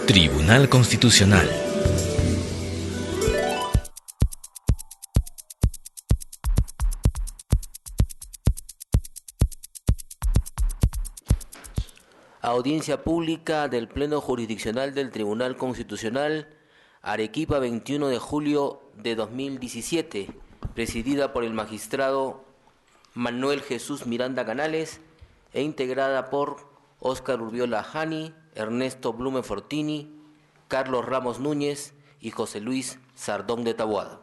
Tribunal Constitucional. Audiencia pública del Pleno Jurisdiccional del Tribunal Constitucional, Arequipa, 21 de julio de 2017, presidida por el magistrado Manuel Jesús Miranda Canales e integrada por Óscar Urbiola Jani, Ernesto Blume Fortini, Carlos Ramos Núñez y José Luis Sardón de Taboada.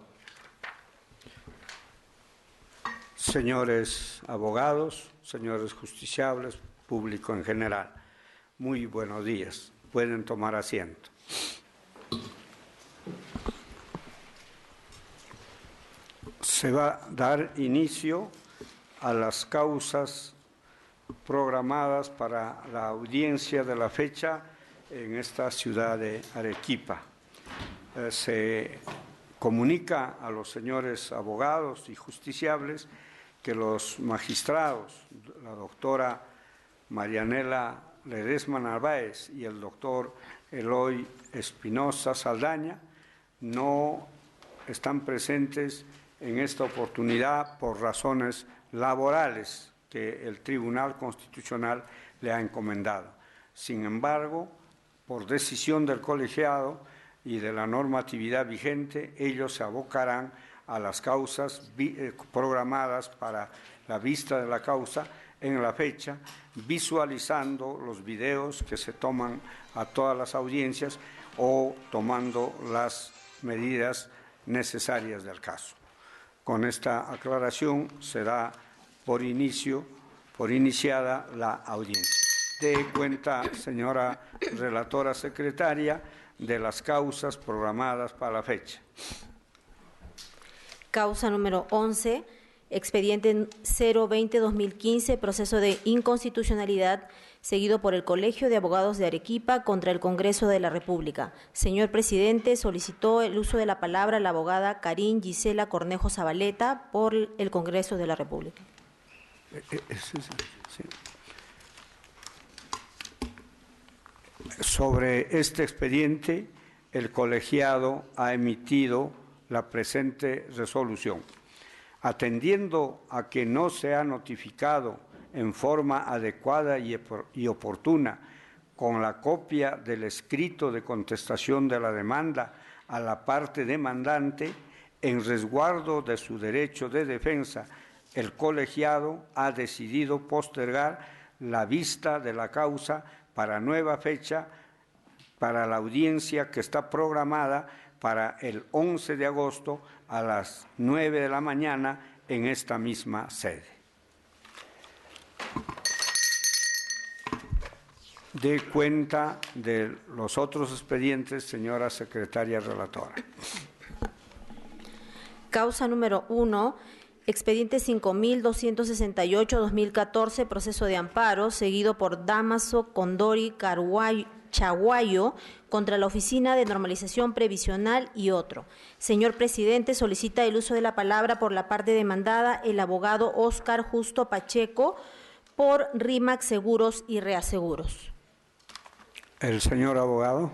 Señores abogados, señores justiciables, público en general, muy buenos días. Pueden tomar asiento. Se va a dar inicio a las causas programadas para la audiencia de la fecha en esta ciudad de Arequipa. Se comunica a los señores abogados y justiciables que los magistrados, la doctora Marianela Ledesma Narváez y el doctor Eloy Espinosa Saldaña, no están presentes en esta oportunidad por razones laborales que el Tribunal Constitucional le ha encomendado. Sin embargo, por decisión del colegiado y de la normatividad vigente, ellos se abocarán a las causas programadas para la vista de la causa en la fecha, visualizando los videos que se toman a todas las audiencias o tomando las medidas necesarias del caso. Con esta aclaración se da por iniciada la audiencia. Dé cuenta, señora relatora secretaria, de las causas programadas para la fecha. Causa número 11, expediente 020-2015, proceso de inconstitucionalidad seguido por el Colegio de Abogados de Arequipa contra el Congreso de la República. Señor presidente, solicitó el uso de la palabra la abogada Karin Gisela Cornejo Zabaleta por el Congreso de la República. Sí. Sobre este expediente, el colegiado ha emitido la presente resolución. Atendiendo a que no se ha notificado en forma adecuada y oportuna con la copia del escrito de contestación de la demanda a la parte demandante, en resguardo de su derecho de defensa, el colegiado ha decidido postergar la vista de la causa para nueva fecha para la audiencia que está programada para el 11 de agosto a las 9 de la mañana en esta misma sede. Dé cuenta de los otros expedientes, señora secretaria relatora. Causa número 1, expediente 5268-2014, proceso de amparo, seguido por Damaso Condori Chaguayo contra la Oficina de Normalización Previsional y otro. Señor presidente, solicita el uso de la palabra por la parte demandada el abogado Óscar Justo Pacheco por RIMAC Seguros y Reaseguros. El señor abogado.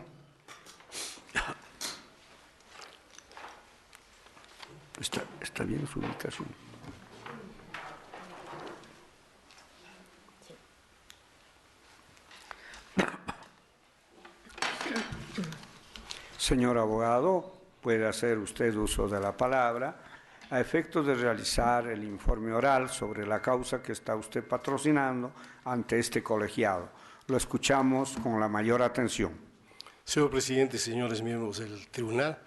Está bien su ubicación. Señor abogado, puede hacer usted uso de la palabra a efectos de realizar el informe oral sobre la causa que está usted patrocinando ante este colegiado. Lo escuchamos con la mayor atención. Señor presidente, señores miembros del tribunal,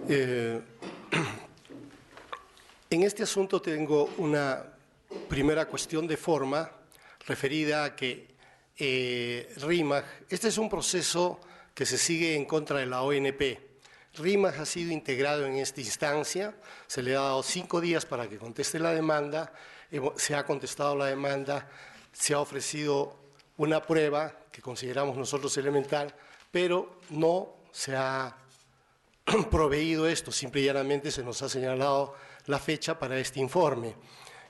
en este asunto tengo una primera cuestión de forma referida a que RIMAC, este es un proceso que se sigue en contra de la ONP. RIMAC ha sido integrado en esta instancia, se le ha dado 5 días para que conteste la demanda, se ha contestado la demanda, se ha ofrecido una prueba que consideramos nosotros elemental, pero no se ha proveído esto, simple y llanamente se nos ha señalado la fecha para este informe.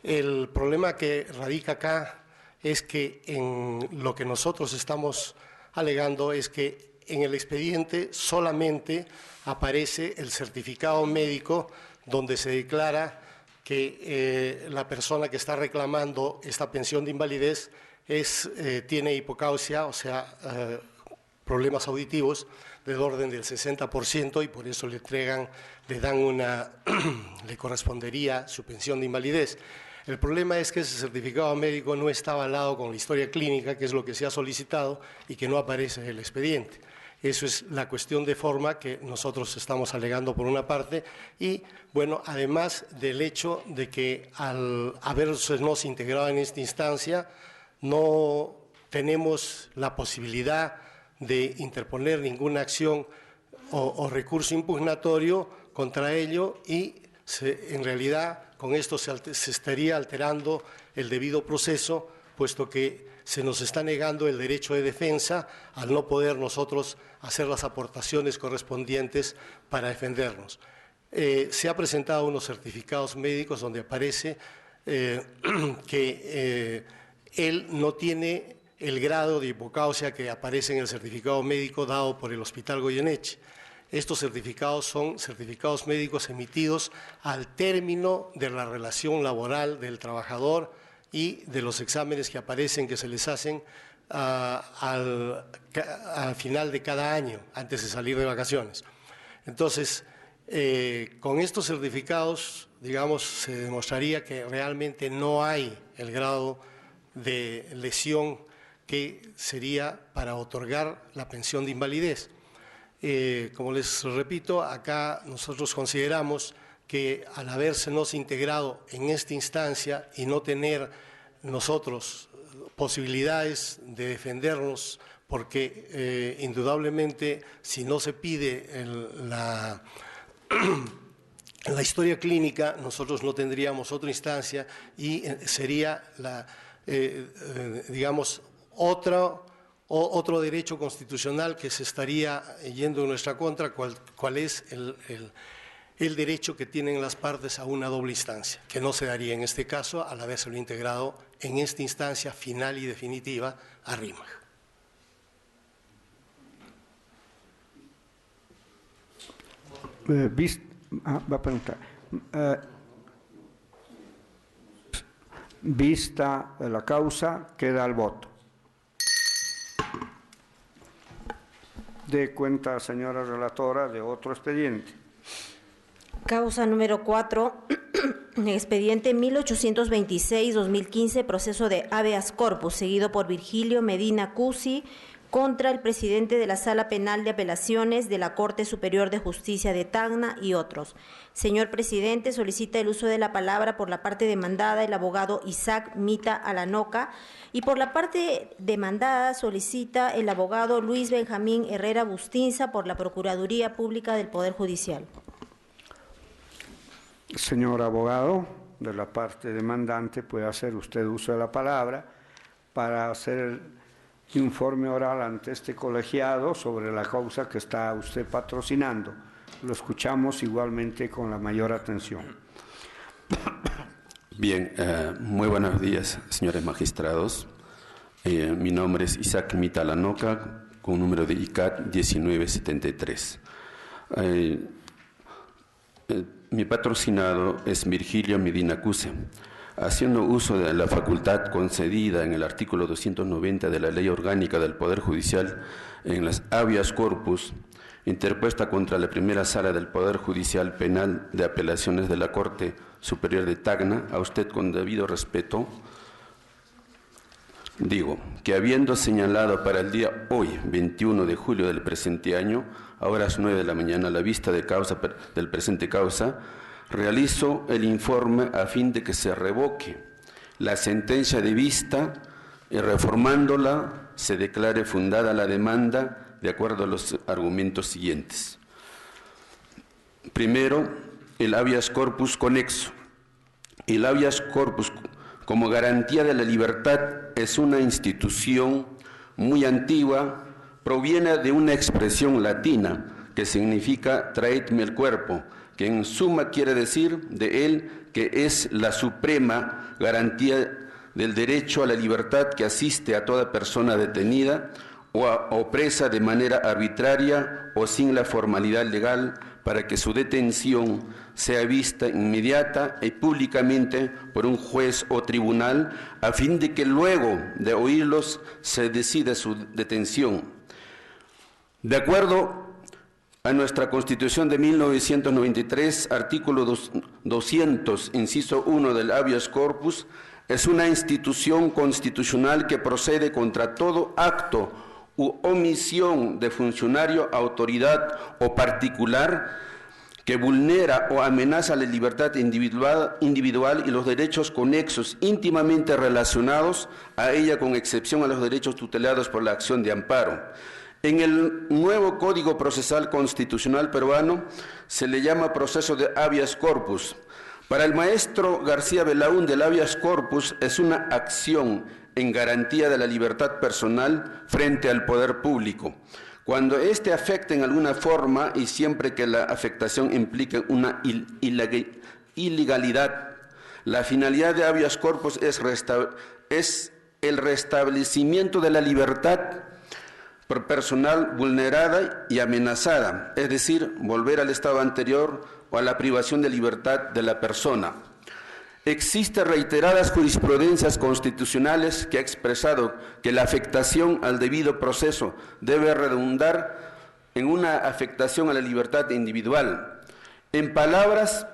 El problema que radica acá es que en lo que nosotros estamos alegando es que en el expediente solamente aparece el certificado médico donde se declara que la persona que está reclamando esta pensión de invalidez tiene hipocausia, o sea, problemas auditivos del orden del 60%, y por eso le correspondería su pensión de invalidez. El problema es que ese certificado médico no está avalado con la historia clínica, que es lo que se ha solicitado y que no aparece en el expediente. Eso es la cuestión de forma que nosotros estamos alegando por una parte, y bueno, además del hecho de que al habernos integrado en esta instancia no tenemos la posibilidad de interponer ninguna acción o recurso impugnatorio contra ello, y en realidad con esto se estaría alterando el debido proceso, puesto que se nos está negando el derecho de defensa al no poder nosotros hacer las aportaciones correspondientes para defendernos. Se ha presentado unos certificados médicos donde aparece que él no tiene el grado de hipocausia que aparece en el certificado médico dado por el Hospital Goyeneche. Estos certificados son certificados médicos emitidos al término de la relación laboral del trabajador y de los exámenes que aparecen, que se les hacen al final de cada año, antes de salir de vacaciones. Entonces, con estos certificados, digamos, se demostraría que realmente no hay el grado de lesión que sería para otorgar la pensión de invalidez. Como les repito, acá nosotros consideramos que al habersenos integrado en esta instancia y no tener nosotros posibilidades de defendernos, porque indudablemente si no se pide la historia clínica, nosotros no tendríamos otra instancia y sería digamos, otro derecho constitucional que se estaría yendo en nuestra contra, cuál es el derecho que tienen las partes a una doble instancia, que no se daría en este caso al habérselo integrado en esta instancia final y definitiva a RIMAG. Va a preguntar. Vista la causa, queda al voto. De cuenta, señora relatora, de otro expediente. Causa número 4, expediente 1826-2015, proceso de habeas corpus, seguido por Virgilio Medina Cusi, contra el presidente de la Sala Penal de Apelaciones de la Corte Superior de Justicia de Tacna y otros. Señor presidente, solicita el uso de la palabra por la parte demandada el abogado Isaac Mita Alanoca, y por la parte demandada solicita el abogado Luis Benjamín Herrera Bustinza por la Procuraduría Pública del Poder Judicial. Señor abogado, de la parte demandante, puede hacer usted uso de la palabra para hacer el informe oral ante este colegiado sobre la causa que está usted patrocinando. Lo escuchamos igualmente con la mayor atención. Bien, muy buenos días, señores magistrados. Mi nombre es Isaac Mita Alanoca, con número de ICAT 1973. Mi patrocinado es Virgilio Medina Cusi. Haciendo uso de la facultad concedida en el artículo 290 de la Ley Orgánica del Poder Judicial en las habeas corpus, interpuesta contra la primera sala del Poder Judicial Penal de Apelaciones de la Corte Superior de Tacna, a usted con debido respeto, digo que habiendo señalado para el día hoy, 21 de julio del presente año, a horas 9 de la mañana, la vista de causa del presente causa, realizo el informe a fin de que se revoque la sentencia de vista y reformándola se declare fundada la demanda de acuerdo a los argumentos siguientes. Primero, el habeas corpus conexo. El habeas corpus como garantía de la libertad es una institución muy antigua, proviene de una expresión latina que significa traedme el cuerpo, que en suma quiere decir de él que es la suprema garantía del derecho a la libertad que asiste a toda persona detenida o presa de manera arbitraria o sin la formalidad legal para que su detención sea vista inmediata y públicamente por un juez o tribunal, a fin de que luego de oírlos se decida su detención. De acuerdo a nuestra Constitución de 1993, artículo 200, inciso 1 del habeas corpus, es una institución constitucional que procede contra todo acto u omisión de funcionario, autoridad o particular que vulnera o amenaza la libertad individual y los derechos conexos íntimamente relacionados a ella, con excepción a los derechos tutelados por la acción de amparo. En el nuevo Código Procesal Constitucional peruano se le llama proceso de habeas corpus. Para el maestro García Belaúnde, el habeas corpus es una acción en garantía de la libertad personal frente al poder público. Cuando éste afecta en alguna forma y siempre que la afectación implique una ilegalidad, la finalidad de habeas corpus es el restablecimiento de la libertad personal vulnerada y amenazada, es decir, volver al estado anterior o a la privación de libertad de la persona. Existen reiteradas jurisprudencias constitucionales que ha expresado que la afectación al debido proceso debe redundar en una afectación a la libertad individual. En palabras,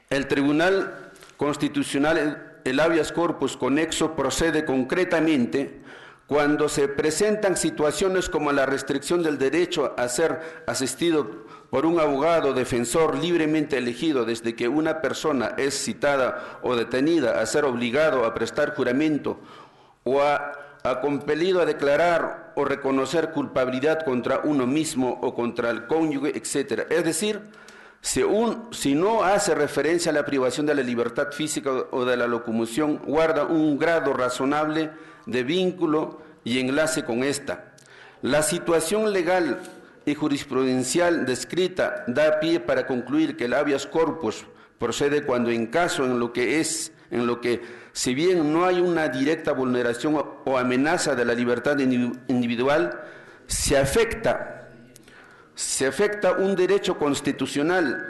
el Tribunal Constitucional, el habeas corpus conexo procede concretamente cuando se presentan situaciones como la restricción del derecho a ser asistido por un abogado defensor libremente elegido desde que una persona es citada o detenida, a ser obligado a prestar juramento o a compelido a declarar o reconocer culpabilidad contra uno mismo o contra el cónyuge, etc. Es decir, si no hace referencia a la privación de la libertad física o de la locomoción, guarda un grado razonable de vínculo y enlace con esta. La situación legal y jurisprudencial descrita da pie para concluir que el habeas corpus procede cuando en caso en lo que si bien no hay una directa vulneración o amenaza de la libertad individual, se afecta un derecho constitucional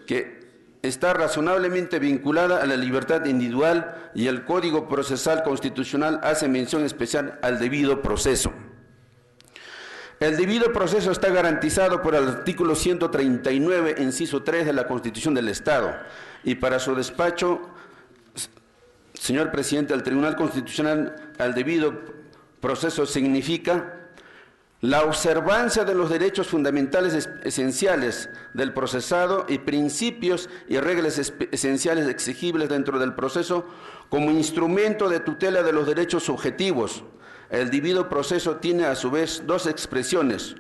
que está razonablemente vinculada a la libertad individual, y el Código Procesal Constitucional hace mención especial al debido proceso. El debido proceso está garantizado por el artículo 139, inciso 3 de la Constitución del Estado, y para su despacho, señor presidente del Tribunal Constitucional, al debido proceso significa la observancia de los derechos fundamentales esenciales del procesado y principios y reglas esenciales exigibles dentro del proceso como instrumento de tutela de los derechos subjetivos. El debido proceso tiene a su vez dos expresiones,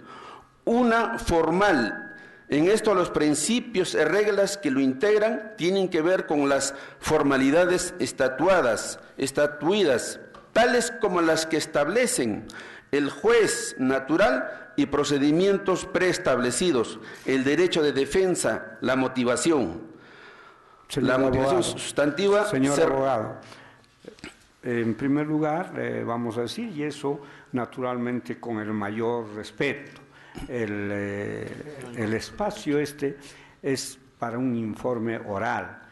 una formal. En esto los principios y reglas que lo integran tienen que ver con las formalidades estatuidas, tales como las que establecen el juez natural y procedimientos preestablecidos, el derecho de defensa, la motivación. La motivación sustantiva. Señor abogado, en primer lugar, vamos a decir, y eso naturalmente con el mayor respeto, el espacio es para un informe oral.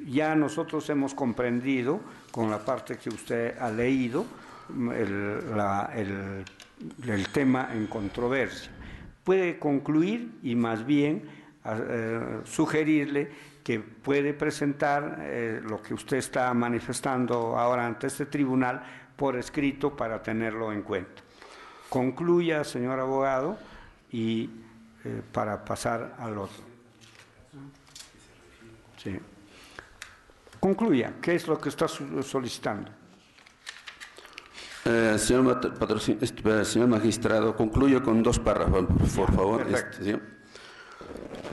Ya nosotros hemos comprendido, con la parte que usted ha leído, el tema en controversia. Puede concluir y más bien sugerirle que puede presentar lo que usted está manifestando ahora ante este tribunal por escrito para tenerlo en cuenta. Concluya, señor abogado, y para pasar al otro. Sí. Concluya, ¿qué es lo que está solicitando? Señor magistrado, concluyo con dos párrafos, por favor. ¿Sí?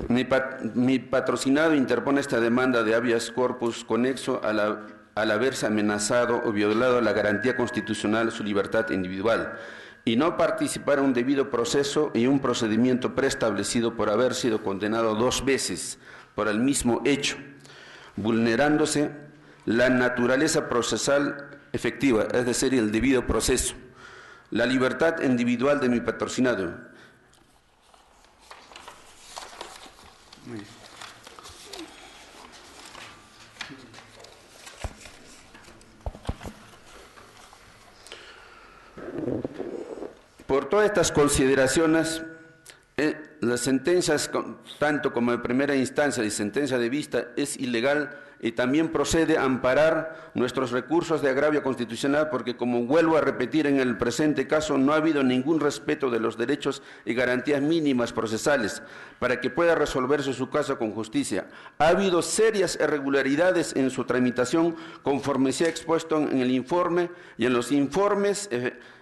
Mi patrocinado interpone esta demanda de habeas corpus conexo al haberse amenazado o violado la garantía constitucional de su libertad individual y no participar en un debido proceso y un procedimiento preestablecido por haber sido condenado 2 veces por el mismo hecho, vulnerándose la naturaleza procesal efectiva, es decir, el debido proceso. la libertad individual de mi patrocinado. Por todas estas consideraciones, las sentencias, tanto como de primera instancia y sentencia de vista, es ilegal y también procede a amparar nuestros recursos de agravio constitucional porque, como vuelvo a repetir, en el presente caso no ha habido ningún respeto de los derechos y garantías mínimas procesales para que pueda resolverse su caso con justicia. Ha habido serias irregularidades en su tramitación conforme se ha expuesto en el informe y en los informes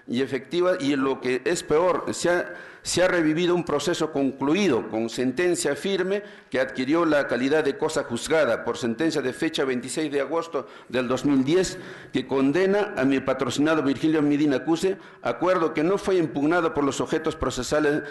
y efectivas, y en lo que es peor, se ha revivido un proceso concluido con sentencia firme que adquirió la calidad de cosa juzgada por sentencia de fecha 26 de agosto del 2010 que condena a mi patrocinado Virgilio Medina Cuse, acuerdo que no fue impugnado por los sujetos procesales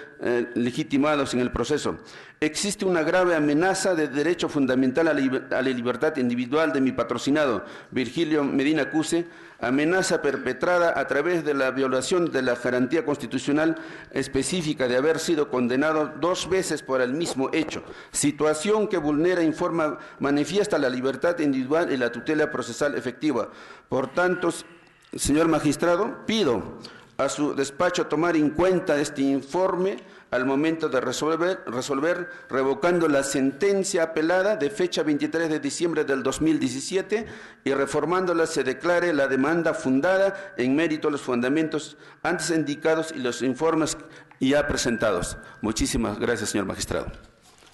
legitimados en el proceso. Existe una grave amenaza de derecho fundamental a la libertad individual de mi patrocinado Virgilio Medina Cuse, amenaza perpetrada a través de la violación de la garantía constitucional específica de haber sido condenado 2 veces por el mismo hecho, situación que vulnera en forma manifiesta la libertad individual y la tutela procesal efectiva. Por tanto, señor magistrado, pido a su despacho tomar en cuenta este informe al momento de resolver revocando la sentencia apelada de fecha 23 de diciembre del 2017 y reformándola se declare la demanda fundada en mérito de los fundamentos antes indicados y los informes ya presentados. Muchísimas gracias, señor magistrado.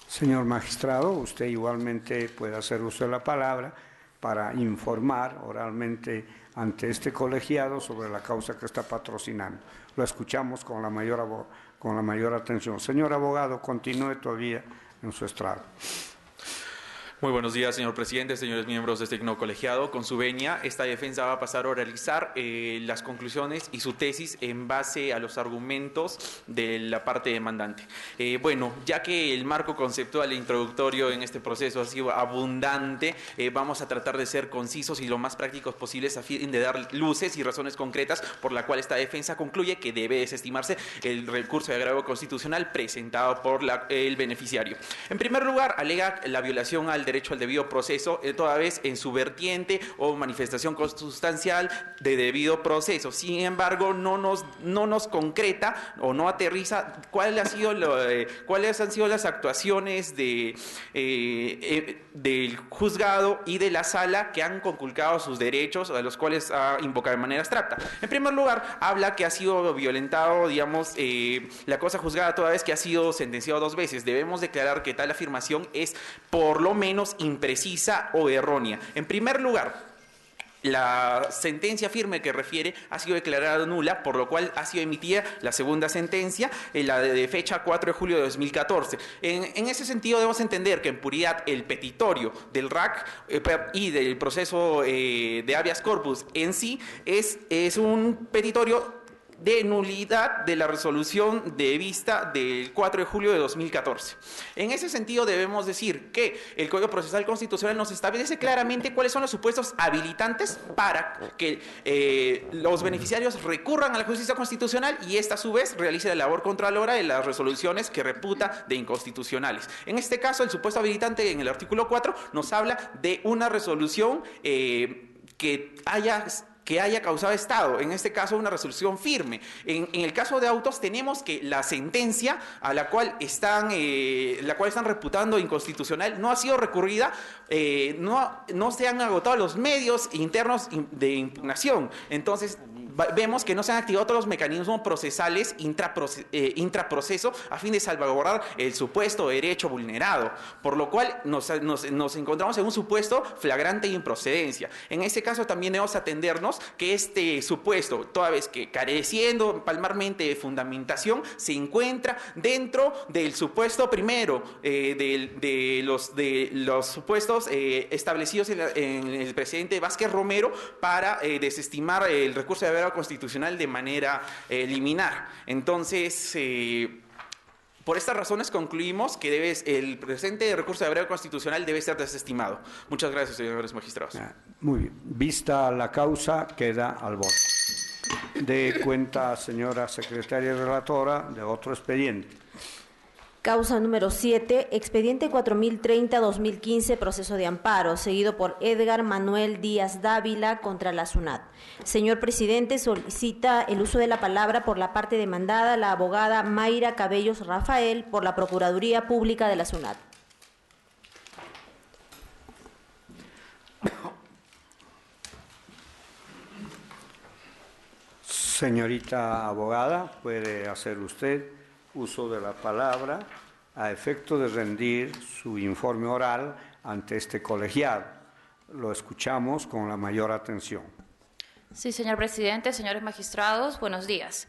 Señor magistrado, usted igualmente puede hacer uso de la palabra para informar oralmente ante este colegiado sobre la causa que está patrocinando. Lo escuchamos con la mayor atención. Señor abogado, continúe todavía en su estrado. Muy buenos días, señor presidente, señores miembros de este digno colegiado. Con su venia, esta defensa va a pasar a oralizar las conclusiones y su tesis en base a los argumentos de la parte demandante. Bueno, ya que el marco conceptual e introductorio en este proceso ha sido abundante, vamos a tratar de ser concisos y lo más prácticos posibles a fin de dar luces y razones concretas por la cual esta defensa concluye que debe desestimarse el recurso de agravio constitucional presentado por el beneficiario. En primer lugar, alega la violación al derecho al debido proceso, toda vez en su vertiente o manifestación consustancial de debido proceso. Sin embargo, no nos concreta o no aterriza cuáles han sido las actuaciones del juzgado y de la sala que han conculcado sus derechos, a los cuales ha invocado de manera abstracta. En primer lugar, habla que ha sido violentado, digamos, la cosa juzgada toda vez que ha sido sentenciado 2 veces. Debemos declarar que tal afirmación es por lo menos imprecisa o errónea. En primer lugar, la sentencia firme que refiere ha sido declarada nula, por lo cual ha sido emitida la segunda sentencia, la de fecha 4 de julio de 2014. En ese sentido debemos entender que en puridad el petitorio del RAC y del proceso de habeas corpus en sí es un petitorio de nulidad de la resolución de vista del 4 de julio de 2014. En ese sentido debemos decir que el Código Procesal Constitucional nos establece claramente cuáles son los supuestos habilitantes para que los beneficiarios recurran a la justicia constitucional y esta a su vez realice la labor contralora de las resoluciones que reputa de inconstitucionales. En este caso, el supuesto habilitante en el artículo 4 nos habla de una resolución que haya causado estado, en este caso una resolución firme. En el caso de autos tenemos que la sentencia a la cual están reputando inconstitucional no ha sido recurrida, no se han agotado los medios internos de impugnación. Entonces vemos que no se han activado todos los mecanismos procesales intraproceso a fin de salvaguardar el supuesto derecho vulnerado, por lo cual nos encontramos en un supuesto flagrante de improcedencia. En este caso también debemos atendernos que este supuesto, toda vez que careciendo palmarmente de fundamentación, se encuentra dentro del supuesto primero de los supuestos establecidos en el presidente Vázquez Romero para desestimar el recurso de haber constitucional de manera liminar. Entonces, por estas razones concluimos que el presente recurso de agravio constitucional debe ser desestimado. Muchas gracias, señores magistrados. Muy bien. Vista la causa, queda al voto. Dé cuenta, señora secretaria relatora, de otro expediente. Causa número 7, expediente 4030-2015, proceso de amparo, seguido por Edgar Manuel Díaz Dávila contra la SUNAT. Señor presidente, solicita el uso de la palabra por la parte demandada, la abogada Mayra Cabellos Rafael, por la Procuraduría Pública de la SUNAT. Señorita abogada, puede hacer usted uso de la palabra a efecto de rendir su informe oral ante este colegiado. Lo escuchamos con la mayor atención. Sí, señor presidente, señores magistrados, buenos días.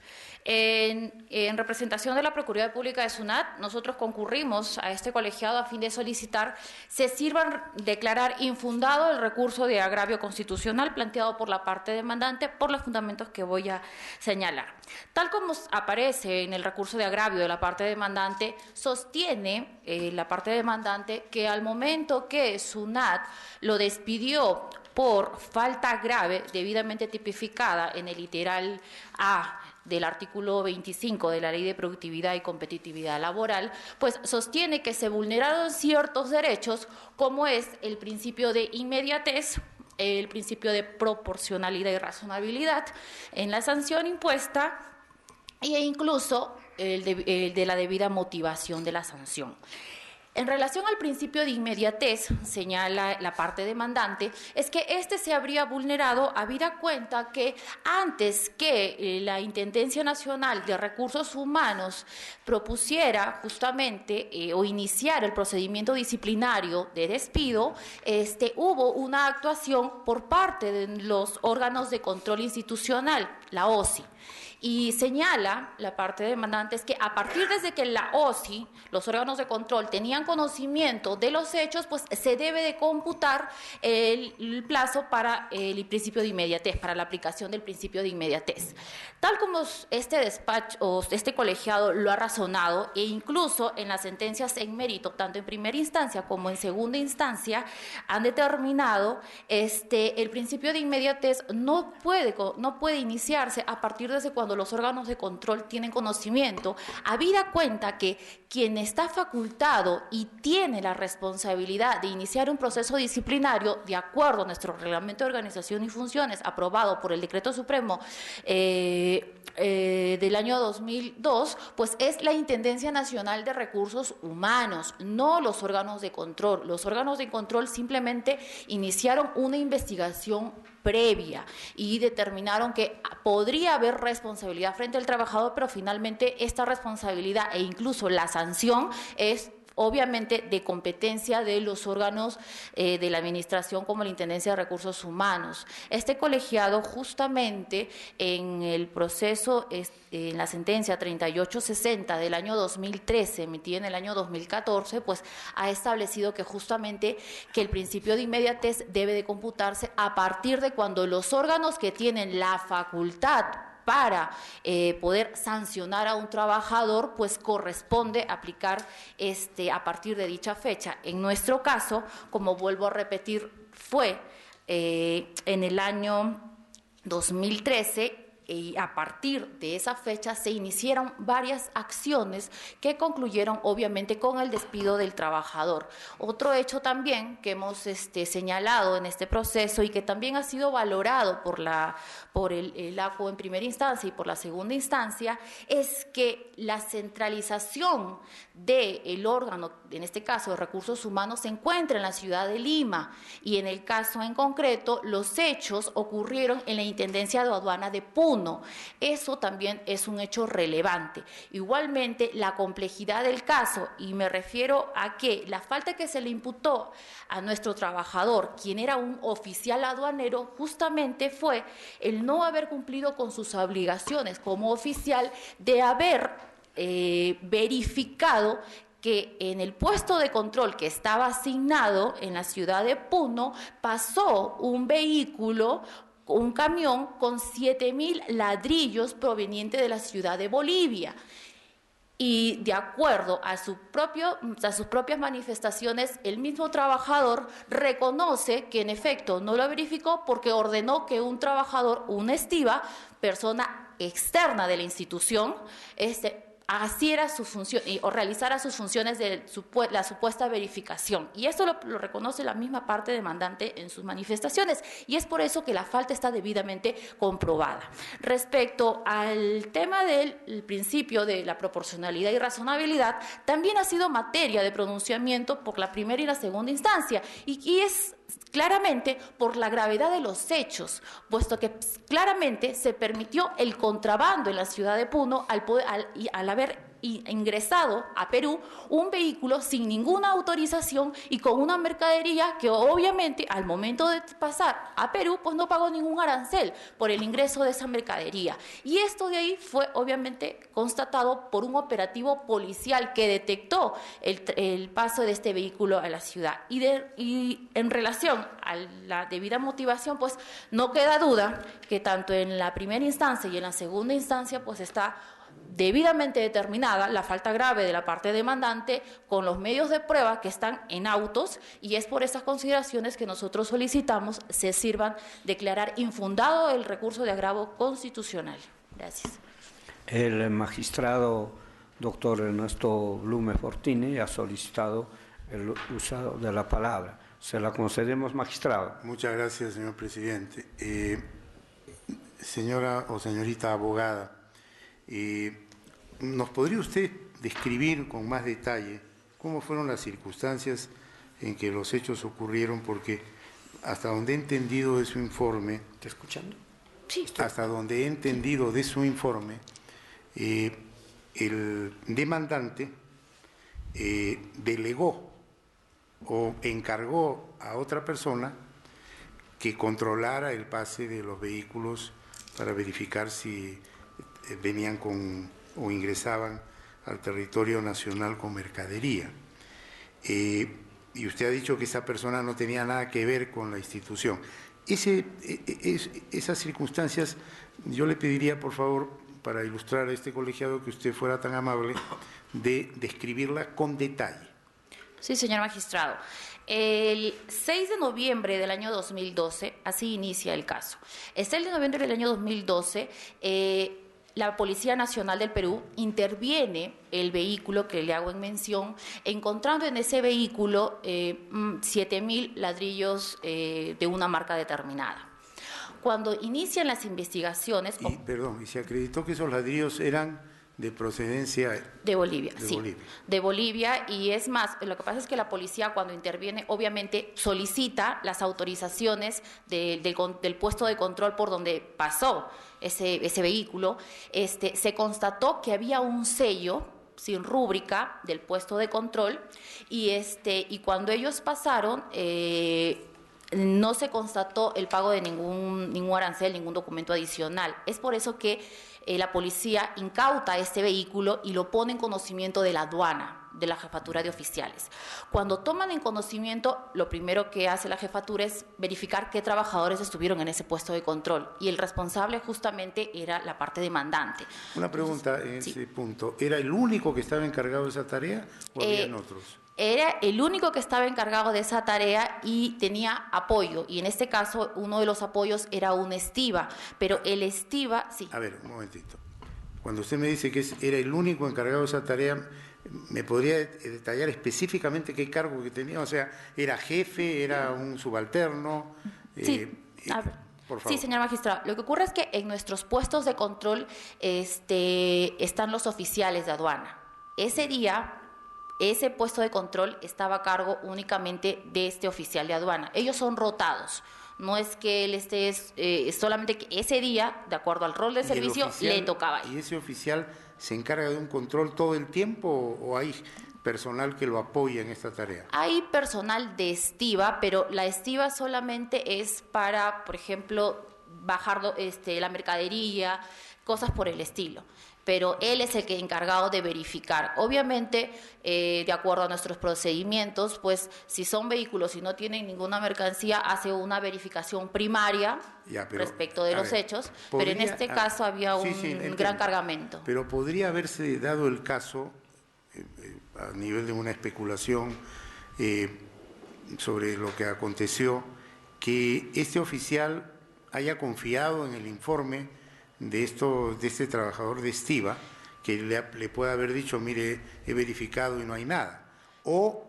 En representación de la Procuraduría Pública de SUNAT, nosotros concurrimos a este colegiado a fin de solicitar se sirvan declarar infundado el recurso de agravio constitucional planteado por la parte demandante por los fundamentos que voy a señalar. Tal como aparece en el recurso de agravio de la parte demandante, sostiene la parte demandante que al momento que SUNAT lo despidió por falta grave debidamente tipificada en el literal A del artículo 25 de la Ley de Productividad y Competitividad Laboral, pues sostiene que se vulneraron ciertos derechos como es el principio de inmediatez, el principio de proporcionalidad y razonabilidad en la sanción impuesta e incluso el de la debida motivación de la sanción. En relación al principio de inmediatez, señala la parte demandante, es que este se habría vulnerado habida cuenta que antes que la Intendencia Nacional de Recursos Humanos propusiera justamente o iniciara el procedimiento disciplinario de despido, hubo una actuación por parte de los órganos de control institucional, la OSI. Y señala la parte demandante es que a partir desde que la OSI, los órganos de control, tenían conocimiento de los hechos, pues se debe de computar el plazo para el principio de inmediatez, para la aplicación del principio de inmediatez. Tal como este despacho o este colegiado lo ha razonado e incluso en las sentencias en mérito, tanto en primera instancia como en segunda instancia, han determinado el principio de inmediatez no puede iniciarse a partir de cuando los órganos de control tienen conocimiento, habida cuenta que quien está facultado y tiene la responsabilidad de iniciar un proceso disciplinario, de acuerdo a nuestro reglamento de organización y funciones aprobado por el Decreto Supremo del año 2002, pues es la Intendencia Nacional de Recursos Humanos, no los órganos de control. Los órganos de control simplemente iniciaron una investigación previa y determinaron que podría haber responsabilidad frente al trabajador, pero finalmente esta responsabilidad e incluso la sanción es obviamente de competencia de los órganos de la administración como la Intendencia de Recursos Humanos. Este colegiado justamente en el proceso, en la sentencia 3860 del año 2013, emitida en el año 2014, pues ha establecido que justamente que el principio de inmediatez debe de computarse a partir de cuando los órganos que tienen la facultad para poder sancionar a un trabajador, pues corresponde aplicar a partir de dicha fecha. En nuestro caso, como vuelvo a repetir, fue en el año 2013 y a partir de esa fecha se iniciaron varias acciones que concluyeron obviamente con el despido del trabajador. Otro hecho también que hemos señalado en este proceso y que también ha sido valorado por el ACO en primera instancia y por la segunda instancia es que la centralización del órgano, en este caso de recursos humanos, se encuentra en la ciudad de Lima y en el caso en concreto los hechos ocurrieron en la Intendencia de Aduana de Puno. Eso también es un hecho relevante. Igualmente, la complejidad del caso, y me refiero a que la falta que se le imputó a nuestro trabajador, quien era un oficial aduanero, justamente fue el no haber cumplido con sus obligaciones como oficial de haber verificado que en el puesto de control que estaba asignado en la ciudad de Puno pasó un vehículo, un camión con 7.000 ladrillos proveniente de la ciudad de Bolivia. Y de acuerdo a sus propias manifestaciones, el mismo trabajador reconoce que en efecto no lo verificó porque ordenó que un trabajador, una estiva, persona externa de la institución, hiciera su función o realizara sus funciones de la supuesta verificación. Y esto lo reconoce la misma parte demandante en sus manifestaciones, y es por eso que la falta está debidamente comprobada. Respecto al tema del principio de la proporcionalidad y razonabilidad, también ha sido materia de pronunciamiento por la primera y la segunda instancia, y es claramente por la gravedad de los hechos, puesto que claramente se permitió el contrabando en la ciudad de Puno al haber ingresado a Perú un vehículo sin ninguna autorización y con una mercadería que obviamente al momento de pasar a Perú pues no pagó ningún arancel por el ingreso de esa mercadería. Y esto de ahí fue obviamente constatado por un operativo policial que detectó el paso de este vehículo a la ciudad. Y en relación a la debida motivación, pues no queda duda que tanto en la primera instancia y en la segunda instancia pues está debidamente determinada la falta grave de la parte demandante con los medios de prueba que están en autos, y es por esas consideraciones que nosotros solicitamos se sirvan declarar infundado el recurso de agravo constitucional. Gracias. El magistrado doctor Ernesto Blume Fortini ha solicitado el uso de la palabra. Se la concedemos, magistrado. Muchas gracias, señor presidente. Señora o señorita abogada, ¿nos podría usted describir con más detalle cómo fueron las circunstancias en que los hechos ocurrieron? Porque hasta donde he entendido de su informe… ¿Está escuchando? Sí. Hasta donde he entendido de su informe, el demandante delegó o encargó a otra persona que controlara el pase de los vehículos para verificar si venían con o ingresaban al territorio nacional con mercadería. Y usted ha dicho que esa persona no tenía nada que ver con la institución. Esas circunstancias, yo le pediría, por favor, para ilustrar a este colegiado, que usted fuera tan amable de describirla con detalle. Sí, señor magistrado. El 6 de noviembre del año 2012, así inicia el caso. El 6 de noviembre del año 2012, la Policía Nacional del Perú interviene el vehículo que le hago en mención, encontrando en ese vehículo 7.000 ladrillos de una marca determinada. Cuando inician las investigaciones… Y se acreditó que esos ladrillos eran de procedencia… De Bolivia, sí. De Bolivia, y es más, lo que pasa es que la policía cuando interviene obviamente solicita las autorizaciones del puesto de control por donde pasó ese vehículo. Se constató que había un sello sin rúbrica del puesto de control, y cuando ellos pasaron no se constató el pago de ningún arancel, ningún documento adicional. Es por eso que la policía incauta este vehículo y lo pone en conocimiento de la aduana, de la jefatura de oficiales. Cuando toman en conocimiento, lo primero que hace la jefatura es verificar qué trabajadores estuvieron en ese puesto de control, y el responsable justamente era la parte demandante. Una pregunta en ese punto, ¿era el único que estaba encargado de esa tarea o habían otros? Era el único que estaba encargado de esa tarea y tenía apoyo, y en este caso uno de los apoyos era un estiva, pero el estiva… sí. A ver, un momentito. Cuando usted me dice que era el único encargado de esa tarea, ¿me podría detallar específicamente qué cargo que tenía? O sea, ¿era jefe, era un subalterno? Sí, por favor. Sí, señor magistrado. Lo que ocurre es que en nuestros puestos de control están los oficiales de aduana. Ese día… ese puesto de control estaba a cargo únicamente de este oficial de aduana. Ellos son rotados. No es que él esté, solamente que ese día, de acuerdo al rol de servicio, le tocaba. ¿Y ese oficial se encarga de un control todo el tiempo o hay personal que lo apoya en esta tarea? Hay personal de estiva, pero la estiva solamente es para, por ejemplo, bajar la mercadería, cosas por el estilo. Pero él es el que encargado de verificar. Obviamente, de acuerdo a nuestros procedimientos, pues si son vehículos y no tienen ninguna mercancía, hace una verificación primaria respecto de los hechos, pero en este caso había un gran cargamento. Pero podría haberse dado el caso, a nivel de una especulación sobre lo que aconteció, que este oficial haya confiado en el informe de este trabajador de Estiva, que le pueda haber dicho, mire, he verificado y no hay nada. O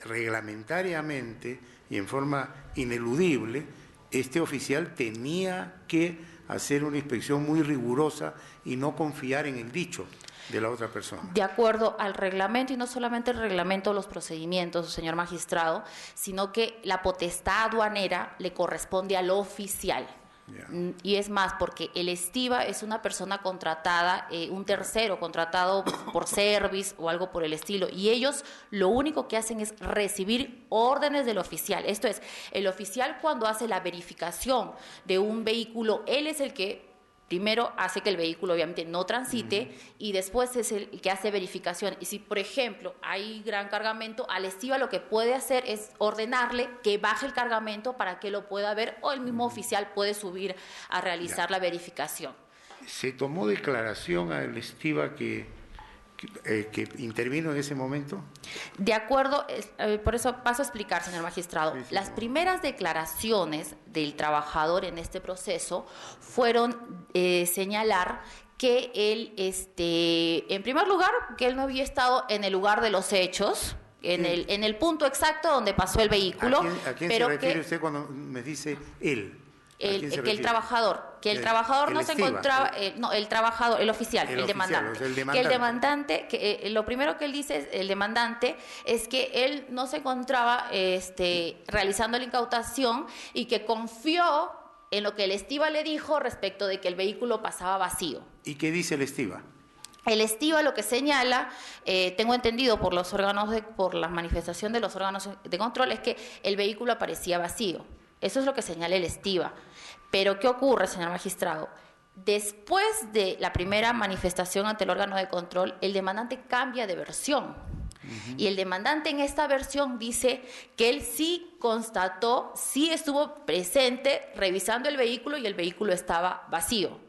reglamentariamente y en forma ineludible, este oficial tenía que hacer una inspección muy rigurosa y no confiar en el dicho de la otra persona. De acuerdo al reglamento, y no solamente el reglamento, los procedimientos, señor magistrado, sino que la potestad aduanera le corresponde al oficial. Y es más, porque el Estiva es una persona contratada, un tercero contratado por service o algo por el estilo, y ellos lo único que hacen es recibir órdenes del oficial. Esto es, el oficial cuando hace la verificación de un vehículo, él es el que primero hace que el vehículo obviamente no transite y después es el que hace verificación. Y si, por ejemplo, hay gran cargamento, al Estiva lo que puede hacer es ordenarle que baje el cargamento para que lo pueda ver, o el mismo oficial puede subir a realizar la verificación. ¿Se tomó declaración al Estiva que intervino en ese momento? De acuerdo, por eso paso a explicar, señor magistrado. Sí, las primeras declaraciones del trabajador en este proceso fueron señalar que él, en primer lugar, que él no había estado en el lugar de los hechos, en el punto exacto donde pasó el vehículo. ¿A quién se refiere usted cuando me dice él? El trabajador no se encontraba, el trabajador, el oficial, el demandante. Que el demandante, lo primero que él dice, el demandante, es que él no se encontraba realizando la incautación y que confió en lo que el Estiva le dijo respecto de que el vehículo pasaba vacío. ¿Y qué dice el Estiva? El Estiva lo que señala, tengo entendido por la manifestación de los órganos de control, es que el vehículo aparecía vacío. Eso es lo que señala el Estiva. Pero, ¿qué ocurre, señor magistrado? Después de la primera manifestación ante el órgano de control, el demandante cambia de versión. Y el demandante en esta versión dice que él sí constató, sí estuvo presente revisando el vehículo y el vehículo estaba vacío.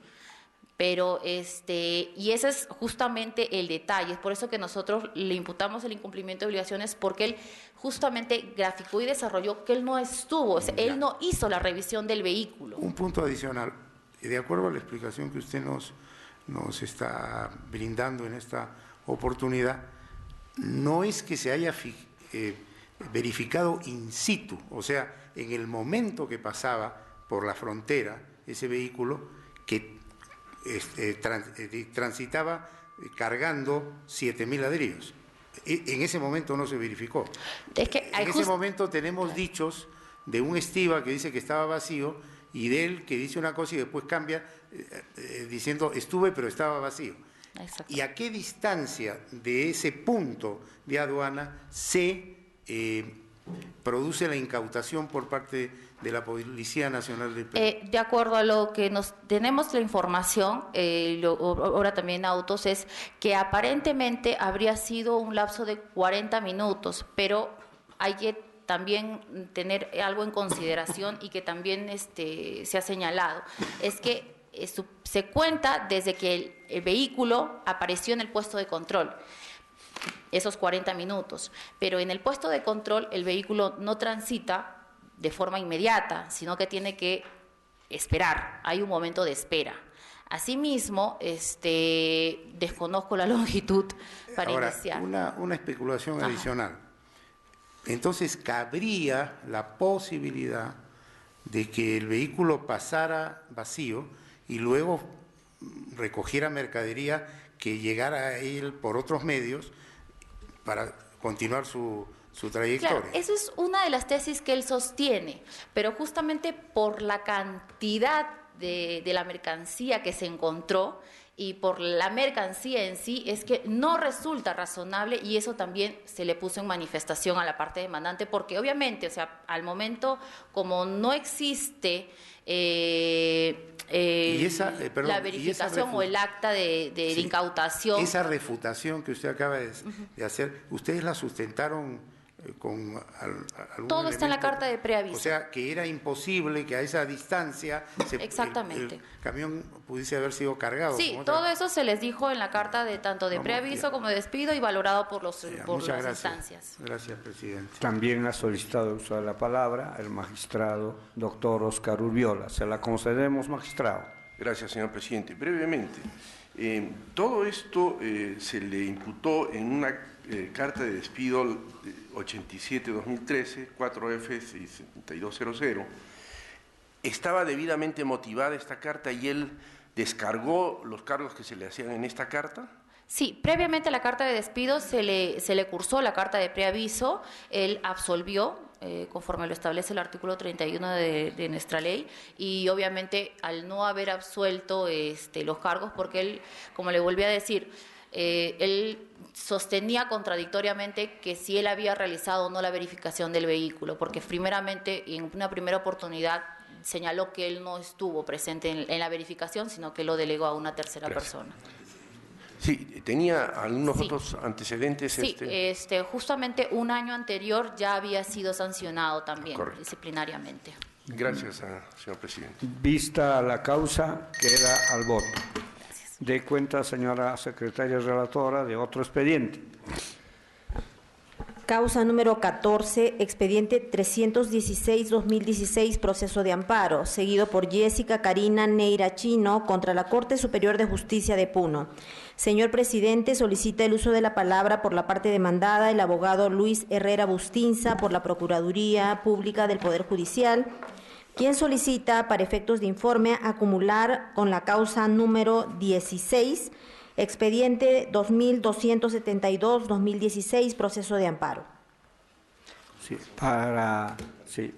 Pero y ese es justamente el detalle, es por eso que nosotros le imputamos el incumplimiento de obligaciones, porque él justamente graficó y desarrolló que él no estuvo, él no hizo la revisión del vehículo. Un punto adicional, de acuerdo a la explicación que usted nos está brindando en esta oportunidad, no es que se haya verificado in situ, o sea, en el momento que pasaba por la frontera ese vehículo, que transitaba cargando 7.000 ladrillos. En ese momento no se verificó. Es que en ese momento tenemos dichos de un Estiva que dice que estaba vacío y de él que dice una cosa y después cambia diciendo estuve pero estaba vacío. Exacto. ¿Y a qué distancia de ese punto de aduana se produce la incautación por parte de la Policía Nacional del Perú? De acuerdo a lo que tenemos la información, ahora también autos, es que aparentemente habría sido un lapso de 40 minutos, pero hay que también tener algo en consideración y que también se ha señalado, es que se cuenta desde que el vehículo apareció en el puesto de control, esos 40 minutos, pero en el puesto de control el vehículo no transita de forma inmediata, sino que tiene que esperar, hay un momento de espera. Asimismo, desconozco la longitud para iniciar. Una especulación adicional. Entonces, cabría la posibilidad de que el vehículo pasara vacío y luego recogiera mercadería que llegara a él por otros medios para continuar su trayectoria. Claro, esa es una de las tesis que él sostiene, pero justamente por la cantidad de la mercancía que se encontró y por la mercancía en sí, es que no resulta razonable, y eso también se le puso en manifestación a la parte demandante, porque obviamente, o sea, al momento, como no existe la verificación o el acta de incautación. Esa refutación que usted acaba de hacer, ¿ustedes la sustentaron con algún Todo está en la elemento? carta de preaviso. O sea, que era imposible que a esa distancia Exactamente. el camión pudiese haber sido cargado. Sí, todo eso se les dijo en la carta de tanto de preaviso como de despido y valorado por las instancias. Gracias, presidente. También ha solicitado uso de la palabra el magistrado doctor Oscar Urbiola. Se la concedemos, magistrado. Gracias, señor presidente. Brevemente, todo esto se le imputó en una carta de despido 87-2013, 4F-6200. ¿Estaba debidamente motivada esta carta y él descargó los cargos que se le hacían en esta carta? Sí, previamente a la carta de despido se le cursó la carta de preaviso, él absolvió, conforme lo establece el artículo 31 de nuestra ley, y obviamente al no haber absuelto los cargos, porque él, como le volví a decir, él sostenía contradictoriamente que si él había realizado o no la verificación del vehículo, porque primeramente, en una primera oportunidad, señaló que él no estuvo presente en la verificación, sino que lo delegó a una tercera persona. Sí, ¿tenía algunos otros antecedentes? Sí, justamente un año anterior ya había sido sancionado también disciplinariamente. Gracias, señor presidente. Vista la causa, queda al voto. Dé cuenta, señora secretaria relatora, de otro expediente. Causa número 14, expediente 316-2016, proceso de amparo, seguido por Jessica Karina Neira Chino contra la Corte Superior de Justicia de Puno. Señor presidente, solicita el uso de la palabra por la parte demandada el abogado Luis Herrera Bustinza por la Procuraduría Pública del Poder Judicial, quien solicita, para efectos de informe, acumular con la causa número 16, expediente 2272-2016, proceso de amparo. Sí,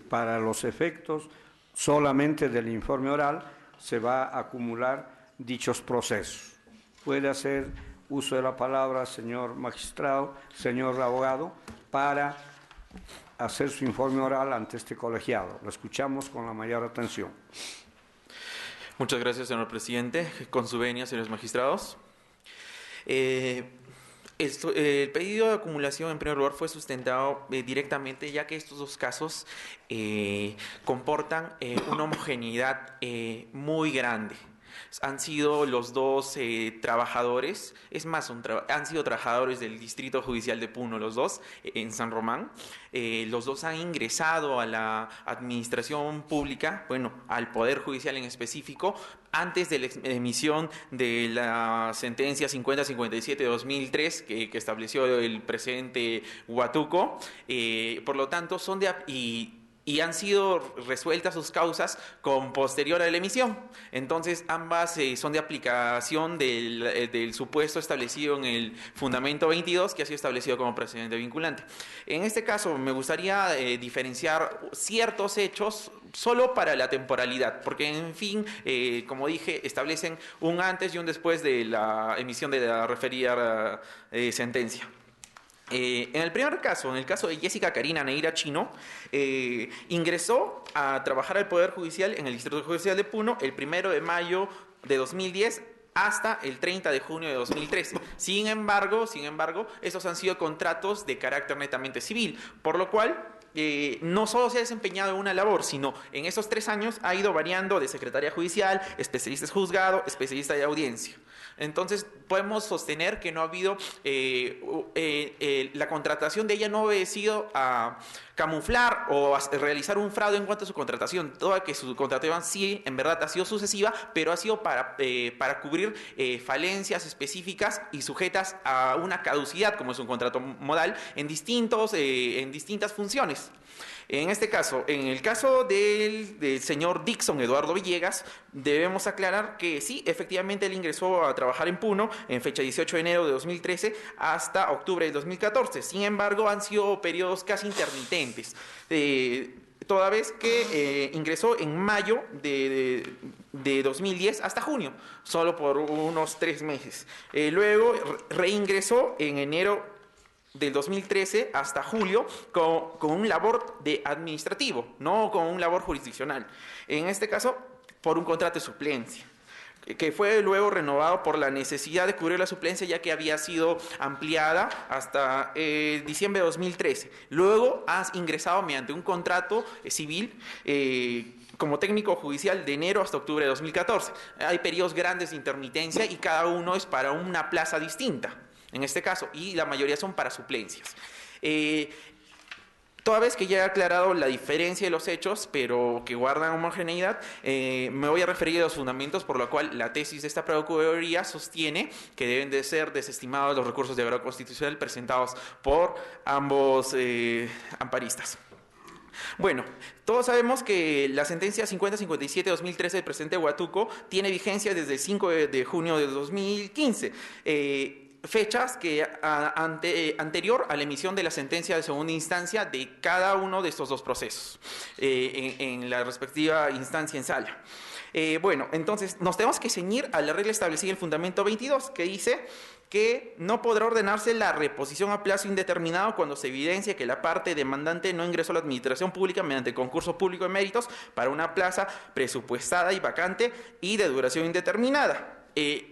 para los efectos solamente del informe oral se va a acumular dichos procesos. Puede hacer uso de la palabra, señor magistrado, señor abogado, para hacer su informe oral ante este colegiado. Lo escuchamos con la mayor atención. Muchas gracias, señor presidente. Con su venia, señores magistrados. El pedido de acumulación, en primer lugar, fue sustentado directamente, ya que estos dos casos comportan una homogeneidad muy grande. Han sido los dos trabajadores, es más, han sido trabajadores del Distrito Judicial de Puno, los dos, en San Román. Los dos han ingresado a la administración pública, bueno, al Poder Judicial en específico, antes de la emisión de la sentencia 50-57 de 2003 que estableció el presidente Huatuco. Por lo tanto, son y han sido resueltas sus causas con posterior a la emisión. Entonces, ambas son de aplicación del supuesto establecido en el Fundamento 22, que ha sido establecido como precedente vinculante. En este caso, me gustaría diferenciar ciertos hechos solo para la temporalidad, porque, en fin, como dije, establecen un antes y un después de la emisión de la referida sentencia. En el primer caso, en el caso de Jessica Karina Neira Chino, ingresó a trabajar al Poder Judicial en el Distrito Judicial de Puno el 1 de mayo de 2010 hasta el 30 de junio de 2013. Sin embargo, estos han sido contratos de carácter netamente civil, por lo cual no solo se ha desempeñado en una labor, sino en esos 3 años ha ido variando de secretaria judicial, especialista de juzgado, especialista de audiencia. Entonces, podemos sostener que no ha habido, la contratación de ella no ha obedecido a camuflar o a realizar un fraude en cuanto a su contratación. Toda que su contratación sí, en verdad, ha sido sucesiva, pero ha sido para cubrir falencias específicas y sujetas a una caducidad, como es un contrato modal, en distintas funciones. En este caso, en el caso del señor Dixon Eduardo Villegas, debemos aclarar que sí, efectivamente él ingresó a trabajar en Puno en fecha 18 de enero de 2013 hasta octubre de 2014. Sin embargo, han sido periodos casi intermitentes. toda vez que ingresó en mayo de 2010 hasta junio, solo por unos 3 meses. Luego reingresó en enero del 2013 hasta julio con un labor de administrativo, no con un labor jurisdiccional. En este caso, por un contrato de suplencia, que fue luego renovado por la necesidad de cubrir la suplencia, ya que había sido ampliada hasta diciembre de 2013. Luego has ingresado mediante un contrato civil como técnico judicial de enero hasta octubre de 2014. Hay periodos grandes de intermitencia y cada uno es para una plaza distinta, en este caso, y la mayoría son para suplencias. Toda vez que ya he aclarado la diferencia de los hechos, pero que guardan homogeneidad, me voy a referir a los fundamentos por lo cual la tesis de esta Procuraduría sostiene que deben de ser desestimados los recursos de agrado constitucional presentados por ambos amparistas. Bueno, todos sabemos que la sentencia 5057-2013 del presidente Huatuco tiene vigencia desde el 5 de junio de 2015. Fechas que anterior a la emisión de la sentencia de segunda instancia de cada uno de estos dos procesos en la respectiva instancia en sala. Bueno, entonces nos tenemos que ceñir a la regla establecida en el fundamento 22, que dice que no podrá ordenarse la reposición a plazo indeterminado cuando se evidencia que la parte demandante no ingresó a la administración pública mediante concurso público de méritos para una plaza presupuestada y vacante y de duración indeterminada.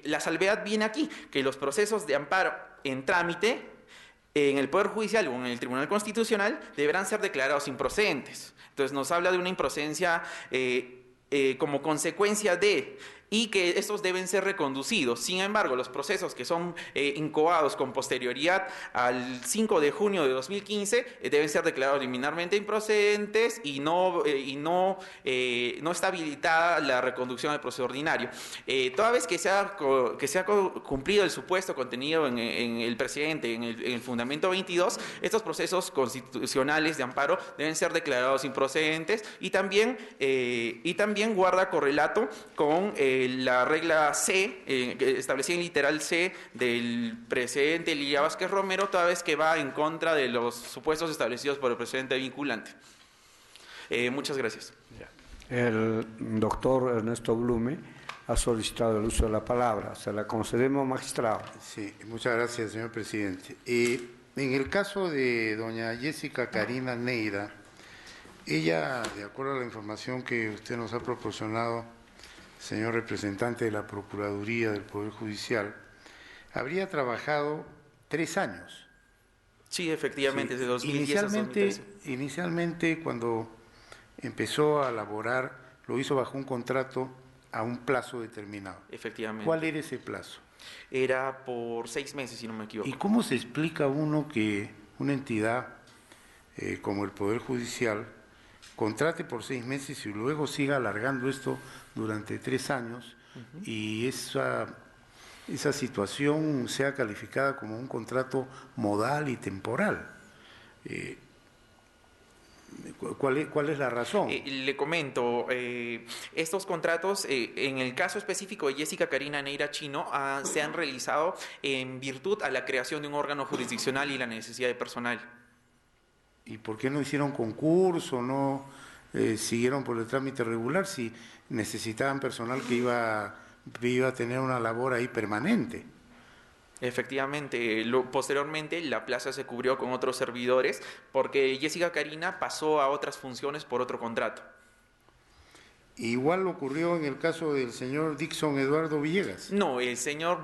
La salvedad viene aquí, que los procesos de amparo en trámite en el Poder Judicial o en el Tribunal Constitucional deberán ser declarados improcedentes. Entonces nos habla de una improcedencia como consecuencia de, y que estos deben ser reconducidos. Sin embargo, los procesos que son incoados con posterioridad al 5 de junio de 2015 deben ser declarados liminarmente improcedentes y no está habilitada la reconducción del proceso ordinario. Toda vez que se ha cumplido el supuesto contenido en el precedente, en el fundamento 22, estos procesos constitucionales de amparo deben ser declarados improcedentes y también guarda correlato con la regla C, establecida en literal C del presidente Lilia Vázquez Romero, toda vez que va en contra de los supuestos establecidos por el presidente vinculante. Muchas gracias. El doctor Ernesto Blume ha solicitado el uso de la palabra. Se la concedemos, magistrado. Sí, muchas gracias, señor presidente. En el caso de doña Jessica Karina Neira, ella, de acuerdo a la información que usted nos ha proporcionado, señor representante de la Procuraduría del Poder Judicial, habría trabajado 3 años. Sí, efectivamente, sí. De 2010 a 2013. Inicialmente, cuando empezó a laborar, lo hizo bajo un contrato a un plazo determinado. Efectivamente. ¿Cuál era ese plazo? Era por 6 meses, si no me equivoco. ¿Y cómo se explica uno que una entidad como el Poder Judicial contrate por 6 meses y luego siga alargando esto durante 3 años y esa situación sea calificada como un contrato modal y temporal? ¿Cuál es la razón? Le comento, estos contratos, en el caso específico de Jessica Karina Neira Chino, se han realizado en virtud a la creación de un órgano jurisdiccional y la necesidad de personal. ¿Y por qué no hicieron concurso, no siguieron por el trámite regular si necesitaban personal que iba a tener una labor ahí permanente? Efectivamente, posteriormente la plaza se cubrió con otros servidores porque Jessica Karina pasó a otras funciones por otro contrato. Igual ocurrió en el caso del señor Dixon Eduardo Villegas. No, el señor,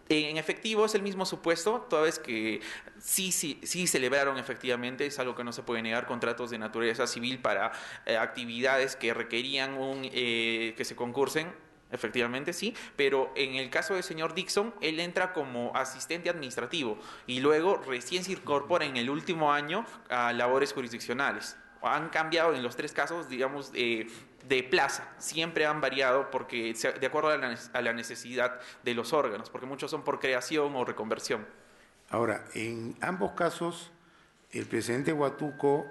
en efectivo es el mismo supuesto, toda vez que sí celebraron efectivamente, es algo que no se puede negar, contratos de naturaleza civil para actividades que requerían que se concursen. Efectivamente, sí, pero en el caso del señor Dixon, él entra como asistente administrativo y luego recién se incorpora en el último año a labores jurisdiccionales. Han cambiado en los 3 casos, digamos, de plaza. Siempre han variado porque de acuerdo a la necesidad de los órganos, porque muchos son por creación o reconversión. Ahora, en ambos casos, el presidente Huatuco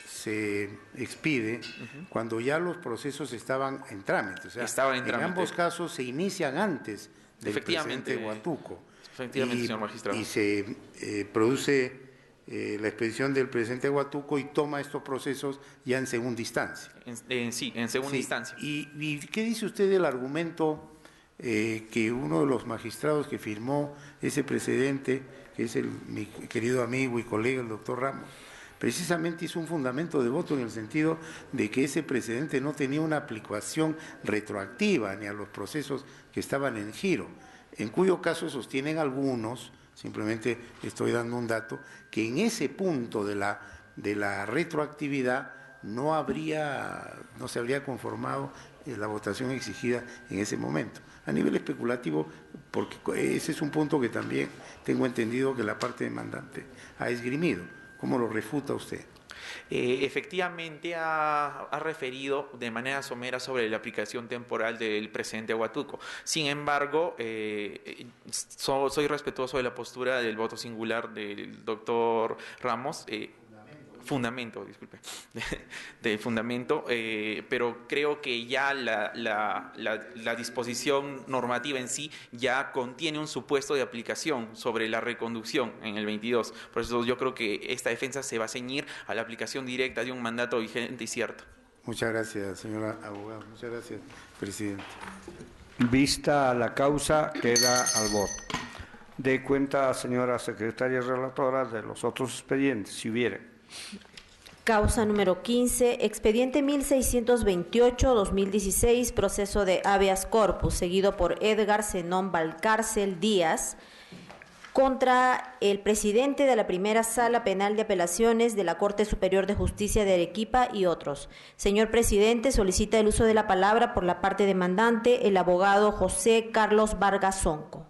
se expide cuando ya los procesos estaban en trámite. O sea, en ambos casos se inician antes del presidente Huatuco. Efectivamente, señor magistrado. Y se produce la expedición del presidente Huátuco y toma estos procesos ya en segunda instancia. Sí, en segunda instancia. ¿Y qué dice usted del argumento que uno de los magistrados que firmó ese precedente, que es mi querido amigo y colega, el doctor Ramos, precisamente hizo un fundamento de voto en el sentido de que ese precedente no tenía una aplicación retroactiva ni a los procesos que estaban en giro, en cuyo caso sostienen algunos, simplemente estoy dando un dato, que en ese punto de la retroactividad no se habría conformado la votación exigida en ese momento. A nivel especulativo, porque ese es un punto que también tengo entendido que la parte demandante ha esgrimido. ¿Cómo lo refuta usted? Efectivamente ha referido de manera somera sobre la aplicación temporal del presidente Huátuco. Sin embargo, soy respetuoso de la postura del voto singular del doctor Ramos. Pero creo que ya la disposición normativa en sí ya contiene un supuesto de aplicación sobre la reconducción en el 22. Por eso yo creo que esta defensa se va a ceñir a la aplicación directa de un mandato vigente y cierto. Muchas gracias, señora abogada. Muchas gracias, presidente. Vista la causa, queda al voto. De cuenta, señora secretaria relatora, de los otros expedientes, si hubiere. Causa número 15, expediente 1628-2016, proceso de habeas corpus, seguido por Edgar Zenón Valcárcel Díaz, contra el presidente de la Primera Sala Penal de Apelaciones de la Corte Superior de Justicia de Arequipa y otros. Señor presidente, solicita el uso de la palabra por la parte demandante, el abogado José Carlos Vargas Zonco.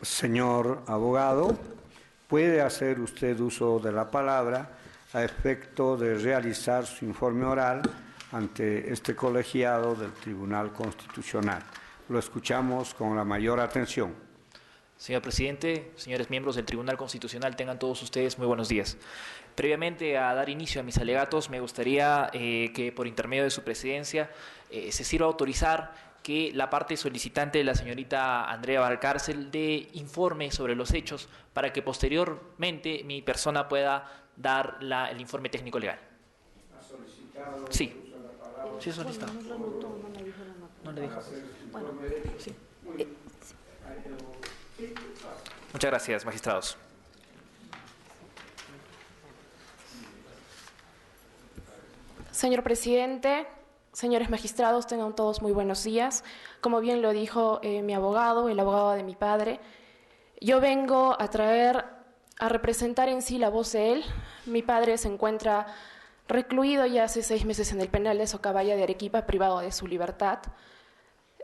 Señor abogado, puede hacer usted uso de la palabra a efecto de realizar su informe oral ante este colegiado del Tribunal Constitucional. Lo escuchamos con la mayor atención. Señor presidente, señores miembros del Tribunal Constitucional, tengan todos ustedes muy buenos días. Previamente a dar inicio a mis alegatos, me gustaría que por intermedio de su presidencia se sirva a autorizar que la parte solicitante de la señorita Andrea Valcárcel dé informe sobre los hechos para que posteriormente mi persona pueda dar el informe técnico legal. ¿Ha solicitado? Sí. Sí, solicitado. No le dijo. Bueno, sí. Muchas gracias, magistrados. Señor presidente, señores magistrados, tengan todos muy buenos días. Como bien lo dijo mi abogado, el abogado de mi padre, yo vengo a representar en sí la voz de él. Mi padre se encuentra recluido ya hace 6 meses en el penal de Socabaya de Arequipa, privado de su libertad.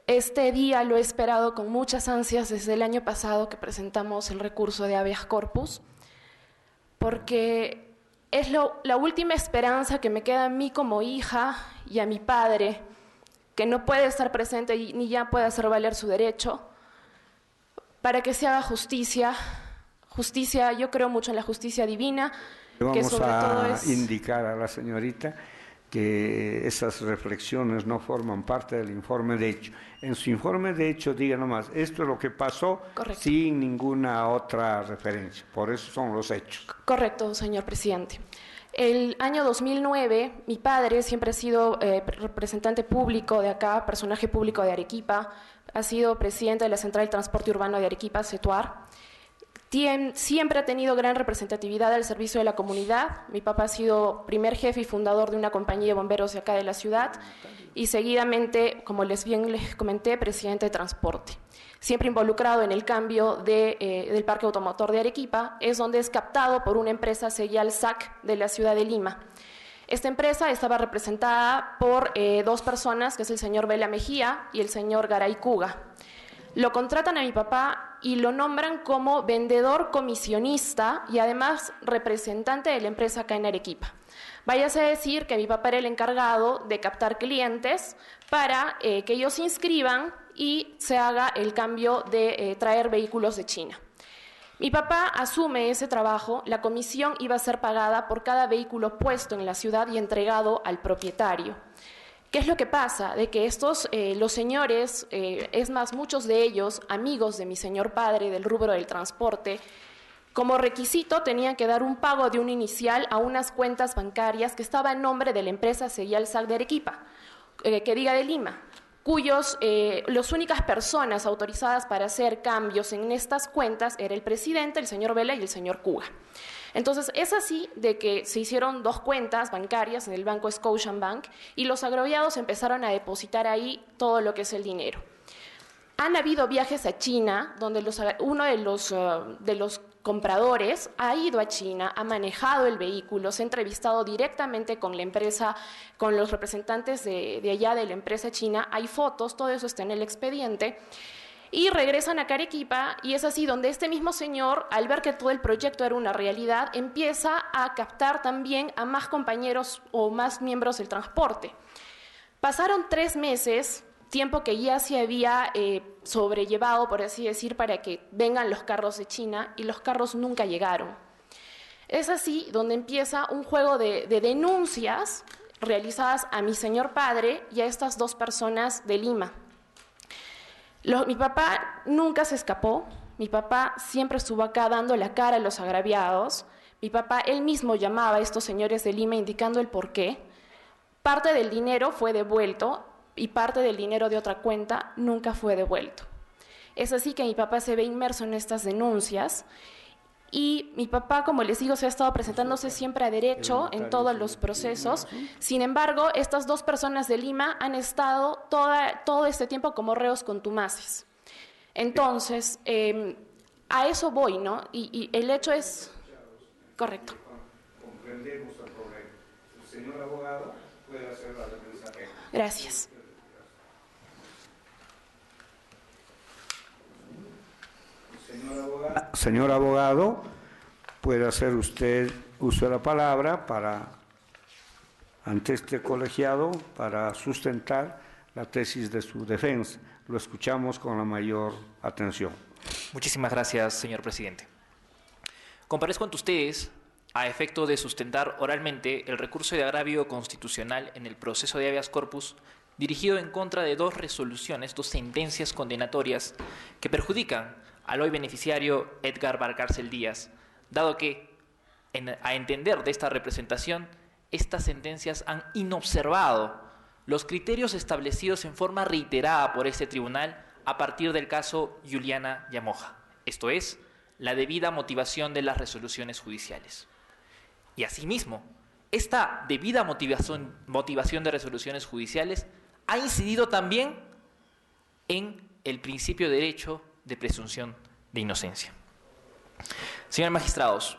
Este día lo he esperado con muchas ansias desde el año pasado que presentamos el recurso de habeas corpus, porque es la última esperanza que me queda a mí como hija y a mi padre, que no puede estar presente ni ya puede hacer valer su derecho, para que se haga justicia. Justicia, yo creo mucho en la justicia divina. Vamos a indicar a la señorita que esas reflexiones no forman parte del informe de hecho. En su informe de hecho diga nomás, esto es lo que pasó. Correcto. Sin ninguna otra referencia, por eso son los hechos. Correcto, señor presidente. El año 2009, mi padre siempre ha sido representante público de acá, personaje público de Arequipa, ha sido presidente de la Central de Transporte Urbano de Arequipa, CETUAR. Siempre ha tenido gran representatividad al servicio de la comunidad. Mi papá ha sido primer jefe y fundador de una compañía de bomberos de acá de la ciudad y seguidamente, como les comenté, presidente de transporte. Siempre involucrado en el cambio del parque automotor de Arequipa, es donde es captado por una empresa Serial SAC de la ciudad de Lima. Esta empresa estaba representada por 2 personas, que es el señor Vela Mejía y el señor Garay Cuga. Lo contratan a mi papá y lo nombran como vendedor comisionista y además representante de la empresa acá en Arequipa. Váyase a decir que mi papá era el encargado de captar clientes para que ellos se inscriban y se haga el cambio de traer vehículos de China. Mi papá asume ese trabajo, la comisión iba a ser pagada por cada vehículo puesto en la ciudad y entregado al propietario. ¿Qué es lo que pasa? De que estos, los señores, es más, muchos de ellos, amigos de mi señor padre del rubro del transporte, como requisito tenían que dar un pago de un inicial a unas cuentas bancarias que estaba en nombre de la empresa Seyalsac de Arequipa, que diga de Lima, cuyos las únicas personas autorizadas para hacer cambios en estas cuentas era el presidente, el señor Vela y el señor Cuga. Entonces, es así de que se hicieron 2 cuentas bancarias en el banco Scotiabank y los agraviados empezaron a depositar ahí todo lo que es el dinero. Han habido viajes a China, donde uno de los compradores ha ido a China, ha manejado el vehículo, se ha entrevistado directamente con la empresa, con los representantes de allá de la empresa china, hay fotos, todo eso está en el expediente, y regresan a Arequipa, y es así donde este mismo señor, al ver que todo el proyecto era una realidad, empieza a captar también a más compañeros o más miembros del transporte. Pasaron 3 meses, tiempo que ya se había sobrellevado, por así decir, para que vengan los carros de China, y los carros nunca llegaron. Es así donde empieza un juego de denuncias realizadas a mi señor padre y a estas 2 personas de Lima. Mi papá nunca se escapó, mi papá siempre estuvo acá dando la cara a los agraviados, mi papá él mismo llamaba a estos señores de Lima indicando el porqué. Parte del dinero fue devuelto y parte del dinero de otra cuenta nunca fue devuelto. Es así que mi papá se ve inmerso en estas denuncias y mi papá, como les digo, se ha estado presentándose siempre a derecho en todos los procesos. Sin embargo, estas 2 personas de Lima han estado todo este tiempo como reos contumaces. Entonces, a eso voy, ¿no? Y el hecho es... Correcto. Comprendemos el problema. El señor abogado puede hacer la defensa. Gracias. Señor abogado, puede hacer usted uso de la palabra ante este colegiado para sustentar la tesis de su defensa. Lo escuchamos con la mayor atención. Muchísimas gracias, señor presidente. Comparezco ante ustedes a efecto de sustentar oralmente el recurso de agravio constitucional en el proceso de habeas corpus dirigido en contra de 2 resoluciones, 2 sentencias condenatorias que perjudican al hoy beneficiario Edgar Valcárcel Díaz, dado que, a entender de esta representación, estas sentencias han inobservado los criterios establecidos en forma reiterada por este tribunal a partir del caso Juliana Yamoja, esto es, la debida motivación de las resoluciones judiciales. Y asimismo, esta debida motivación de resoluciones judiciales ha incidido también en el principio de derecho de presunción de inocencia. Señores magistrados,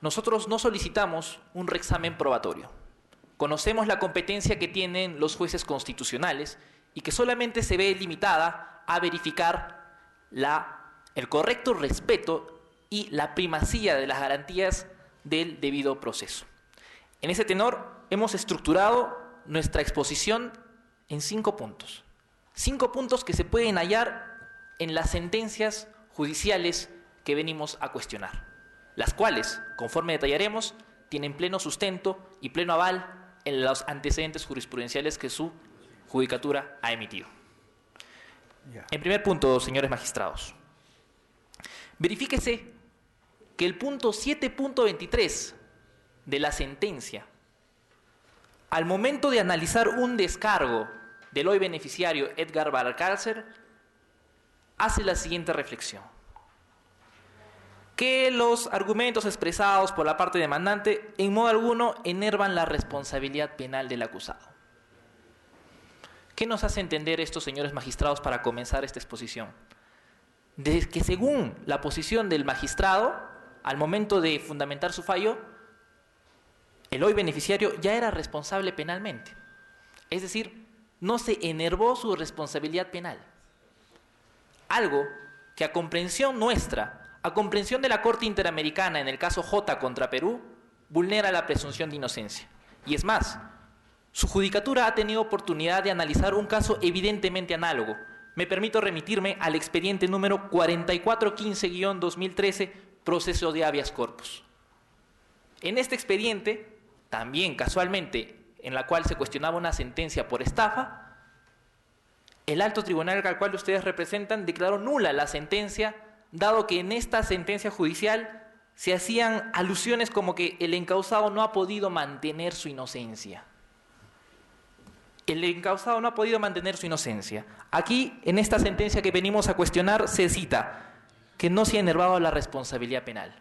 nosotros no solicitamos un reexamen probatorio. Conocemos la competencia que tienen los jueces constitucionales y que solamente se ve limitada a verificar el correcto respeto y la primacía de las garantías del debido proceso. En ese tenor, hemos estructurado nuestra exposición en 5 puntos. 5 puntos que se pueden hallar en las sentencias judiciales que venimos a cuestionar, las cuales, conforme detallaremos, tienen pleno sustento y pleno aval en los antecedentes jurisprudenciales que su judicatura ha emitido. En primer punto, señores magistrados, verifíquese que el punto 7.23 de la sentencia, al momento de analizar un descargo del hoy beneficiario Edgar Valcárcel, hace la siguiente reflexión: que los argumentos expresados por la parte demandante en modo alguno enervan la responsabilidad penal del acusado. ¿Qué nos hace entender esto, señores magistrados, para comenzar esta exposición? De que según la posición del magistrado, al momento de fundamentar su fallo, el hoy beneficiario ya era responsable penalmente. Es decir, no se enervó su responsabilidad penal. Algo que a comprensión nuestra, a comprensión de la Corte Interamericana en el caso J contra Perú, vulnera la presunción de inocencia. Y es más, su judicatura ha tenido oportunidad de analizar un caso evidentemente análogo. Me permito remitirme al expediente número 4415-2013, proceso de habeas corpus. En este expediente, también casualmente en la cual se cuestionaba una sentencia por estafa, el alto tribunal al cual ustedes representan declaró nula la sentencia, dado que en esta sentencia judicial se hacían alusiones como que el encausado no ha podido mantener su inocencia. El encausado no ha podido mantener su inocencia. Aquí, en esta sentencia que venimos a cuestionar, se cita que no se ha enervado la responsabilidad penal.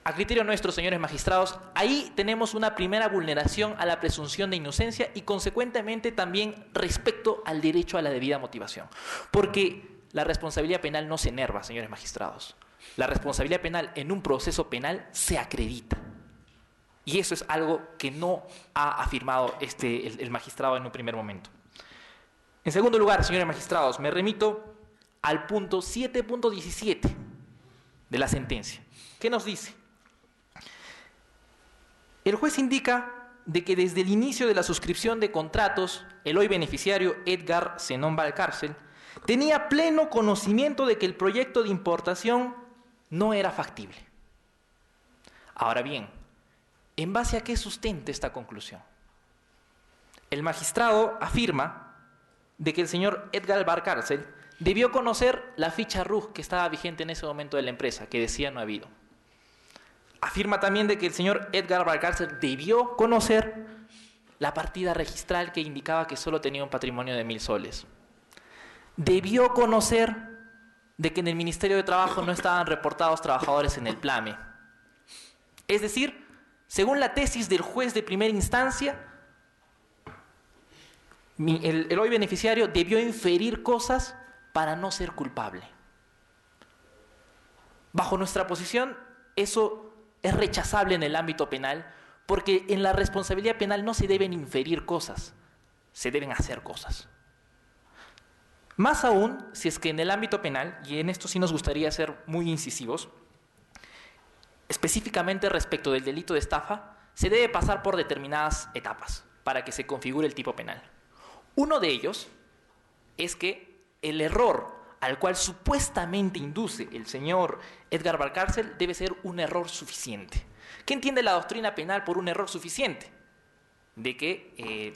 A criterio nuestro, señores magistrados, ahí tenemos una primera vulneración a la presunción de inocencia y consecuentemente también respecto al derecho a la debida motivación. Porque la responsabilidad penal no se enerva, señores magistrados. La responsabilidad penal en un proceso penal se acredita. Y eso es algo que no ha afirmado el magistrado en un primer momento. En segundo lugar, señores magistrados, me remito al punto 7.17 de la sentencia. ¿Qué nos dice? El juez indica de que desde el inicio de la suscripción de contratos, el hoy beneficiario Edgar Zenón Valcárcel tenía pleno conocimiento de que el proyecto de importación no era factible. Ahora bien, ¿en base a qué sustenta esta conclusión? El magistrado afirma de que el señor Edgar Valcárcel debió conocer la ficha RUG que estaba vigente en ese momento de la empresa, que decía no ha habido. Afirma también de que el señor Edgar Valcárcel debió conocer la partida registral que indicaba que solo tenía un patrimonio de 1.000 soles. Debió conocer de que en el Ministerio de Trabajo no estaban reportados trabajadores en el PLAME. Es decir, según la tesis del juez de primera instancia, el hoy beneficiario debió inferir cosas para no ser culpable. Bajo nuestra posición, eso es rechazable en el ámbito penal, porque en la responsabilidad penal no se deben inferir cosas, se deben hacer cosas. Más aún, si es que en el ámbito penal, y en esto sí nos gustaría ser muy incisivos, específicamente respecto del delito de estafa, se debe pasar por determinadas etapas para que se configure el tipo penal. Uno de ellos es que el error al cual supuestamente induce el señor Edgar Valcárcel debe ser un error suficiente. ¿Qué entiende la doctrina penal por un error suficiente? De que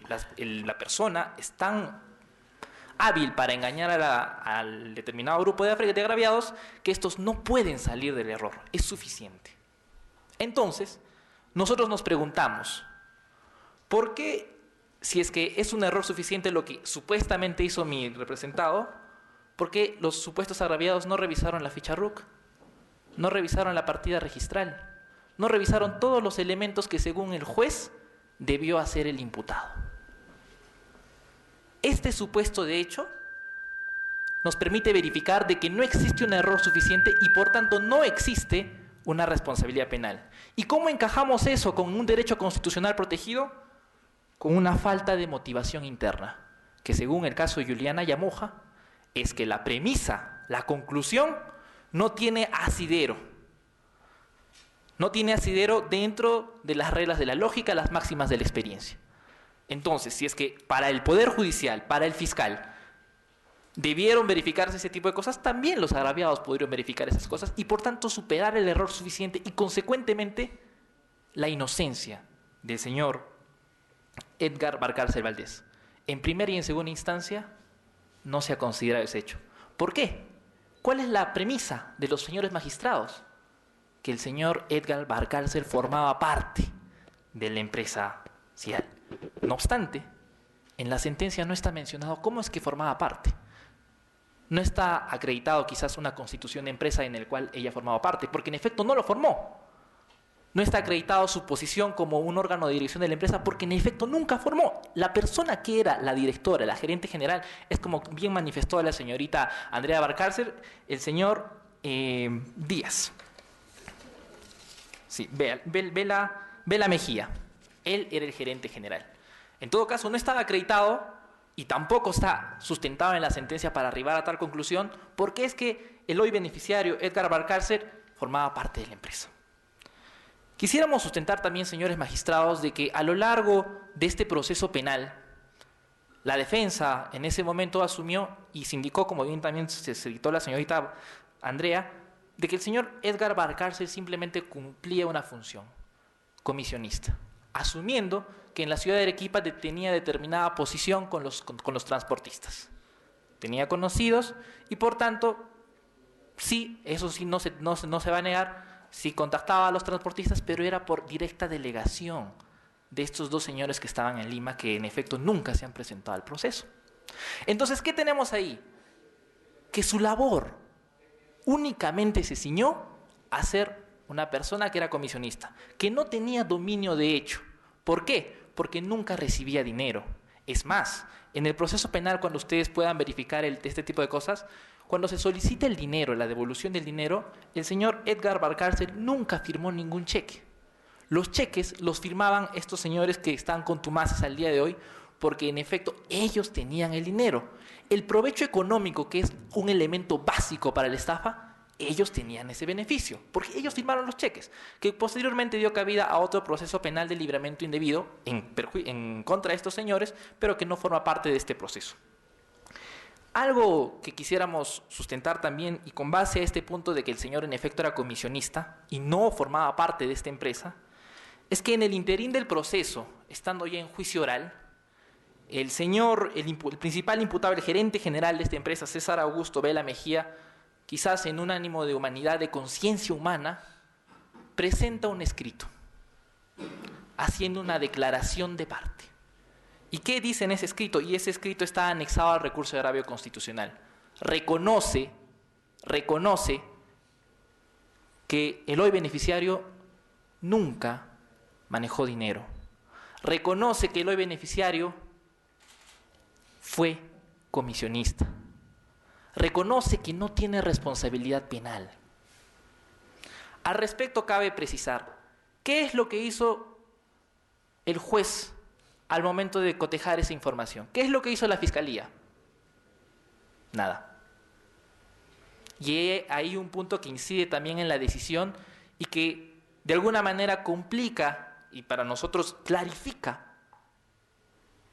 la persona es tan hábil para engañar al determinado grupo de agraviados que estos no pueden salir del error, es suficiente. Entonces, nosotros nos preguntamos, ¿por qué, si es que es un error suficiente lo que supuestamente hizo mi representado, por qué los supuestos agraviados no revisaron la ficha RUC, no revisaron la partida registral, no revisaron todos los elementos que según el juez debió hacer el imputado? Este supuesto de hecho nos permite verificar de que no existe un error suficiente y por tanto no existe una responsabilidad penal. ¿Y cómo encajamos eso con un derecho constitucional protegido? Con una falta de motivación interna, que según el caso de Juliana Yamoja, es que la premisa, la conclusión, no tiene asidero. No tiene asidero dentro de las reglas de la lógica, las máximas de la experiencia. Entonces, si es que para el Poder Judicial, para el fiscal, debieron verificarse ese tipo de cosas, también los agraviados pudieron verificar esas cosas y por tanto superar el error suficiente y consecuentemente la inocencia del señor Edgar Valcárcel Valdés. En primera y en segunda instancia no se ha considerado ese hecho. ¿Por qué? ¿Cuál es la premisa de los señores magistrados? Que el señor Edgar Valcárcel formaba parte de la empresa Cial. No obstante, en la sentencia no está mencionado cómo es que formaba parte. No está acreditado quizás una constitución de empresa en el cual ella formaba parte, porque en efecto no lo formó. No está acreditado su posición como un órgano de dirección de la empresa, porque en efecto nunca formó. La persona que era la directora, la gerente general, es como bien manifestó la señorita Andrea Valcárcel, el señor Díaz. Sí, Vela Mejía. Él era el gerente general. En todo caso, no estaba acreditado y tampoco está sustentado en la sentencia para arribar a tal conclusión, porque es que el hoy beneficiario Edgar Valcárcel formaba parte de la empresa. Quisiéramos sustentar también, señores magistrados, de que a lo largo de este proceso penal, la defensa en ese momento asumió y se indicó, como bien también se citó la señorita Andrea, de que el señor Edgar Valcárcel simplemente cumplía una función comisionista. asumiendo que en la ciudad de Arequipa tenía determinada posición con los transportistas. Tenía conocidos y por tanto, sí, eso sí no se va a negar, sí contactaba a los transportistas, pero era por directa delegación de estos dos señores que estaban en Lima, que en efecto nunca se han presentado al proceso. Entonces, ¿qué tenemos ahí? Que su labor únicamente se ciñó a ser una persona que era comisionista, que no tenía dominio de hecho. ¿Por qué? Porque nunca recibía dinero. Es más, en el proceso penal, cuando ustedes puedan verificar este tipo de cosas, cuando se solicita el dinero, la devolución del dinero, el señor Edgar Valcárcel nunca firmó ningún cheque. Los cheques los firmaban estos señores que están contumaces al día de hoy, porque en efecto ellos tenían el dinero. El provecho económico, que es un elemento básico para la estafa, ellos tenían ese beneficio, porque ellos firmaron los cheques, que posteriormente dio cabida a otro proceso penal de libramiento indebido en contra de estos señores, pero que no forma parte de este proceso. Algo que quisiéramos sustentar también, y con base a este punto de que el señor en efecto era comisionista y no formaba parte de esta empresa, es que en el interín del proceso, estando ya en juicio oral, el señor, el principal imputable, el gerente general de esta empresa, César Augusto Vela Mejía, quizás en un ánimo de humanidad, de conciencia humana, presenta un escrito, haciendo una declaración de parte. ¿Y qué dice en ese escrito? Y ese escrito está anexado al recurso de agravio constitucional. Reconoce que el hoy beneficiario nunca manejó dinero. Reconoce que el hoy beneficiario fue comisionista. Reconoce que no tiene responsabilidad penal. Al respecto cabe precisar, ¿qué es lo que hizo el juez al momento de cotejar esa información? ¿Qué es lo que hizo la Fiscalía? Nada. Y hay un punto que incide también en la decisión y que de alguna manera complica y para nosotros clarifica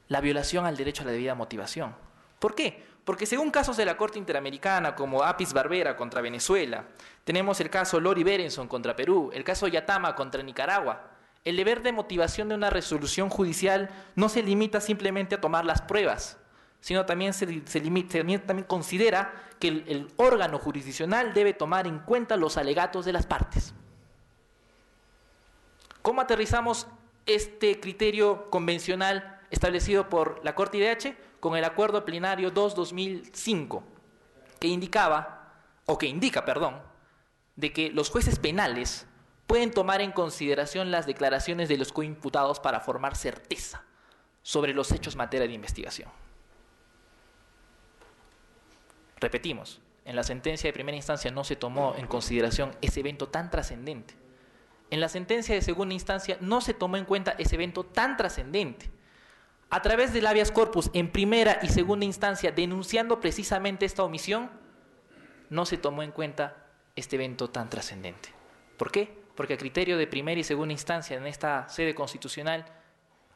la violación al derecho a la debida motivación. ¿Por qué? Porque según casos de la Corte Interamericana como Apis Barbera contra Venezuela, tenemos el caso Lori Berenson contra Perú, el caso Yatama contra Nicaragua, el deber de motivación de una resolución judicial no se limita simplemente a tomar las pruebas, sino también también considera que el órgano jurisdiccional debe tomar en cuenta los alegatos de las partes. ¿Cómo aterrizamos este criterio convencional establecido por la Corte IDH? Con el Acuerdo Plenario 2-2005, que indica, de que los jueces penales pueden tomar en consideración las declaraciones de los coimputados para formar certeza sobre los hechos en materia de investigación. Repetimos, en la sentencia de primera instancia no se tomó en consideración ese evento tan trascendente. En la sentencia de segunda instancia no se tomó en cuenta ese evento tan trascendente. A través del habeas corpus en primera y segunda instancia, denunciando precisamente esta omisión, no se tomó en cuenta este evento tan trascendente. ¿Por qué? Porque a criterio de primera y segunda instancia en esta sede constitucional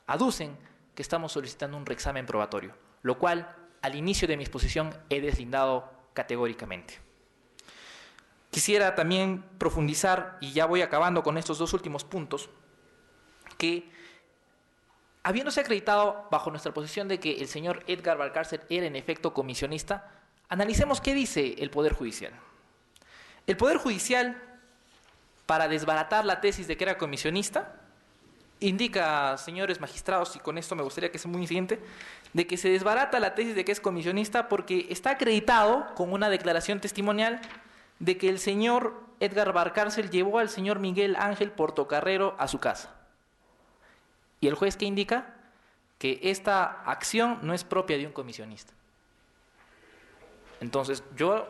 aducen que estamos solicitando un reexamen probatorio, lo cual al inicio de mi exposición he deslindado categóricamente. Quisiera también profundizar, y ya voy acabando con estos dos últimos puntos, que habiéndose acreditado bajo nuestra posición de que el señor Edgar Valcárcel era en efecto comisionista, analicemos qué dice el Poder Judicial. El Poder Judicial, para desbaratar la tesis de que era comisionista, indica, señores magistrados, y con esto me gustaría que sea muy incidente, de que se desbarata la tesis de que es comisionista porque está acreditado con una declaración testimonial de que el señor Edgar Valcárcel llevó al señor Miguel Ángel Portocarrero a su casa. Y el juez que indica que esta acción no es propia de un comisionista. Entonces yo,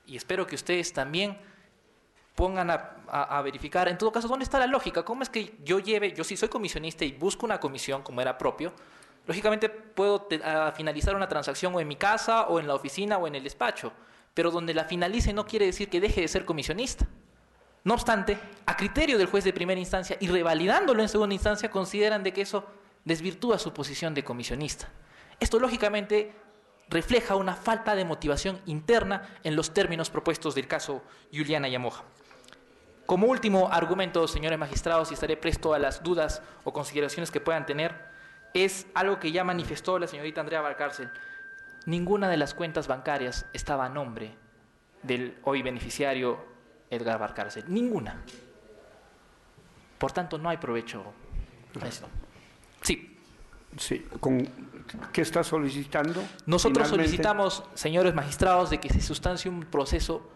y espero que ustedes también pongan a verificar, en todo caso, ¿dónde está la lógica? ¿Cómo es que yo si soy comisionista y busco una comisión como era propio, lógicamente puedo finalizar una transacción o en mi casa o en la oficina o en el despacho, pero donde la finalice no quiere decir que deje de ser comisionista? No obstante, a criterio del juez de primera instancia y revalidándolo en segunda instancia, consideran de que eso desvirtúa su posición de comisionista. Esto lógicamente refleja una falta de motivación interna en los términos propuestos del caso Juliana Yamoja. Como último argumento, señores magistrados, y estaré presto a las dudas o consideraciones que puedan tener, es algo que ya manifestó la señorita Andrea Valcárcel. Ninguna de las cuentas bancarias estaba a nombre del hoy beneficiario Edgar Valcárcel. Ninguna. Por tanto, no hay provecho a esto. Sí. Sí. ¿Qué está solicitando? Nosotros Finalmente, solicitamos, señores magistrados, de que se sustancie un proceso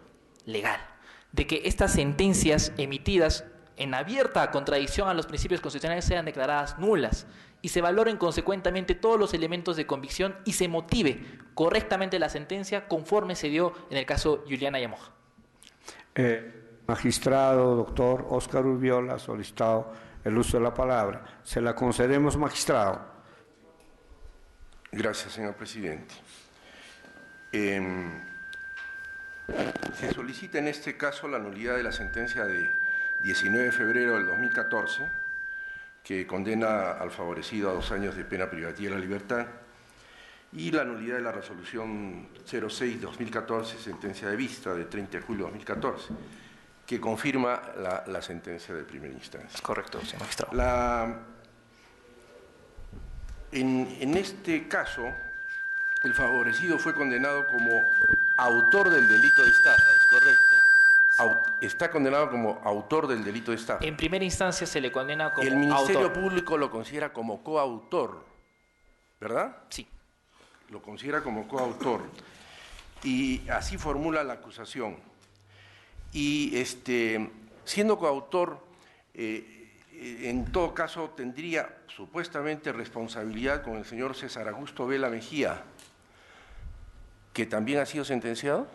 legal, de que estas sentencias emitidas en abierta contradicción a los principios constitucionales sean declaradas nulas y se valoren consecuentemente todos los elementos de convicción y se motive correctamente la sentencia conforme se dio en el caso Juliana Yamoja. Magistrado, doctor Óscar Urbiola, ha solicitado el uso de la palabra. Se la concedemos, magistrado. Gracias, señor presidente. Se solicita en este caso la nulidad de la sentencia de 19 de febrero del 2014, que condena al favorecido a 2 años de pena privativa de la libertad, y la nulidad de la resolución 06-2014, sentencia de vista de 30 de julio de 2014, que confirma la sentencia de primera instancia. Es correcto, señor magistrado. En este caso, el favorecido fue condenado como autor del delito de estafa, ¿es correcto? Está condenado como autor del delito de estafa. En primera instancia se le condena como autor. El Ministerio Público lo considera como coautor, ¿verdad? Sí. Lo considera como coautor. Y así formula la acusación. Y siendo coautor, en todo caso tendría supuestamente responsabilidad con el señor César Augusto Vela Mejía, que también ha sido sentenciado.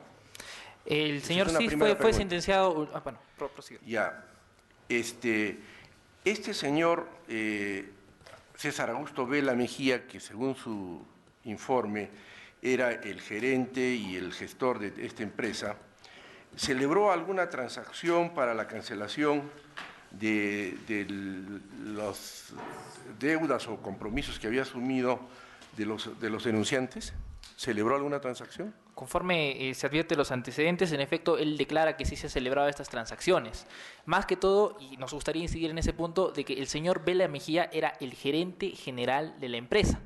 El señor sí fue sentenciado. Bueno, prosigue. Ya. Este señor César Augusto Vela Mejía, que según su informe era el gerente y el gestor de esta empresa, ¿celebró alguna transacción para la cancelación de las deudas o compromisos que había asumido de los denunciantes? ¿Celebró alguna transacción? Conforme se advierte los antecedentes, en efecto, él declara que sí se han celebrado estas transacciones. Más que todo, y nos gustaría incidir en ese punto, de que el señor Vela Mejía era el gerente general de la empresa.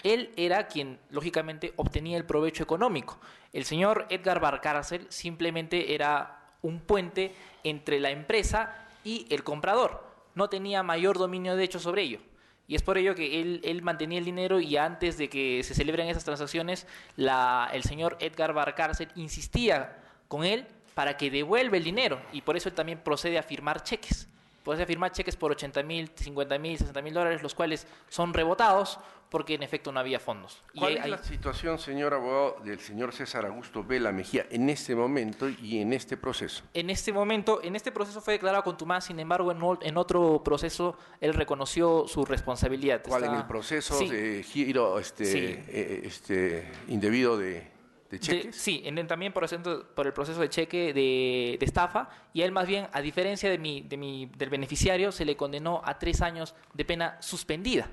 Él era quien, lógicamente, obtenía el provecho económico. El señor Edgar Valcárcel simplemente era un puente entre la empresa y el comprador. No tenía mayor dominio de hecho sobre ello. Y es por ello que él mantenía el dinero y antes de que se celebren esas transacciones, el señor Edgar Valcárcel insistía con él para que devuelva el dinero y por eso él también procede a firmar cheques. Procede a firmar cheques por 80.000, 50.000, 60.000 dólares, los cuales son rebotados porque en efecto no había fondos. ¿Cuál es la situación, señor abogado, del señor César Augusto Vela Mejía en este momento y en este proceso? En este momento, en este proceso fue declarado contumaz, sin embargo, en otro proceso él reconoció su responsabilidad. ¿Cuál? ¿En el proceso de giro indebido de cheques? Sí, también por el proceso de cheque de estafa, y a él más bien, a diferencia del beneficiario, se le condenó a 3 años de pena suspendida.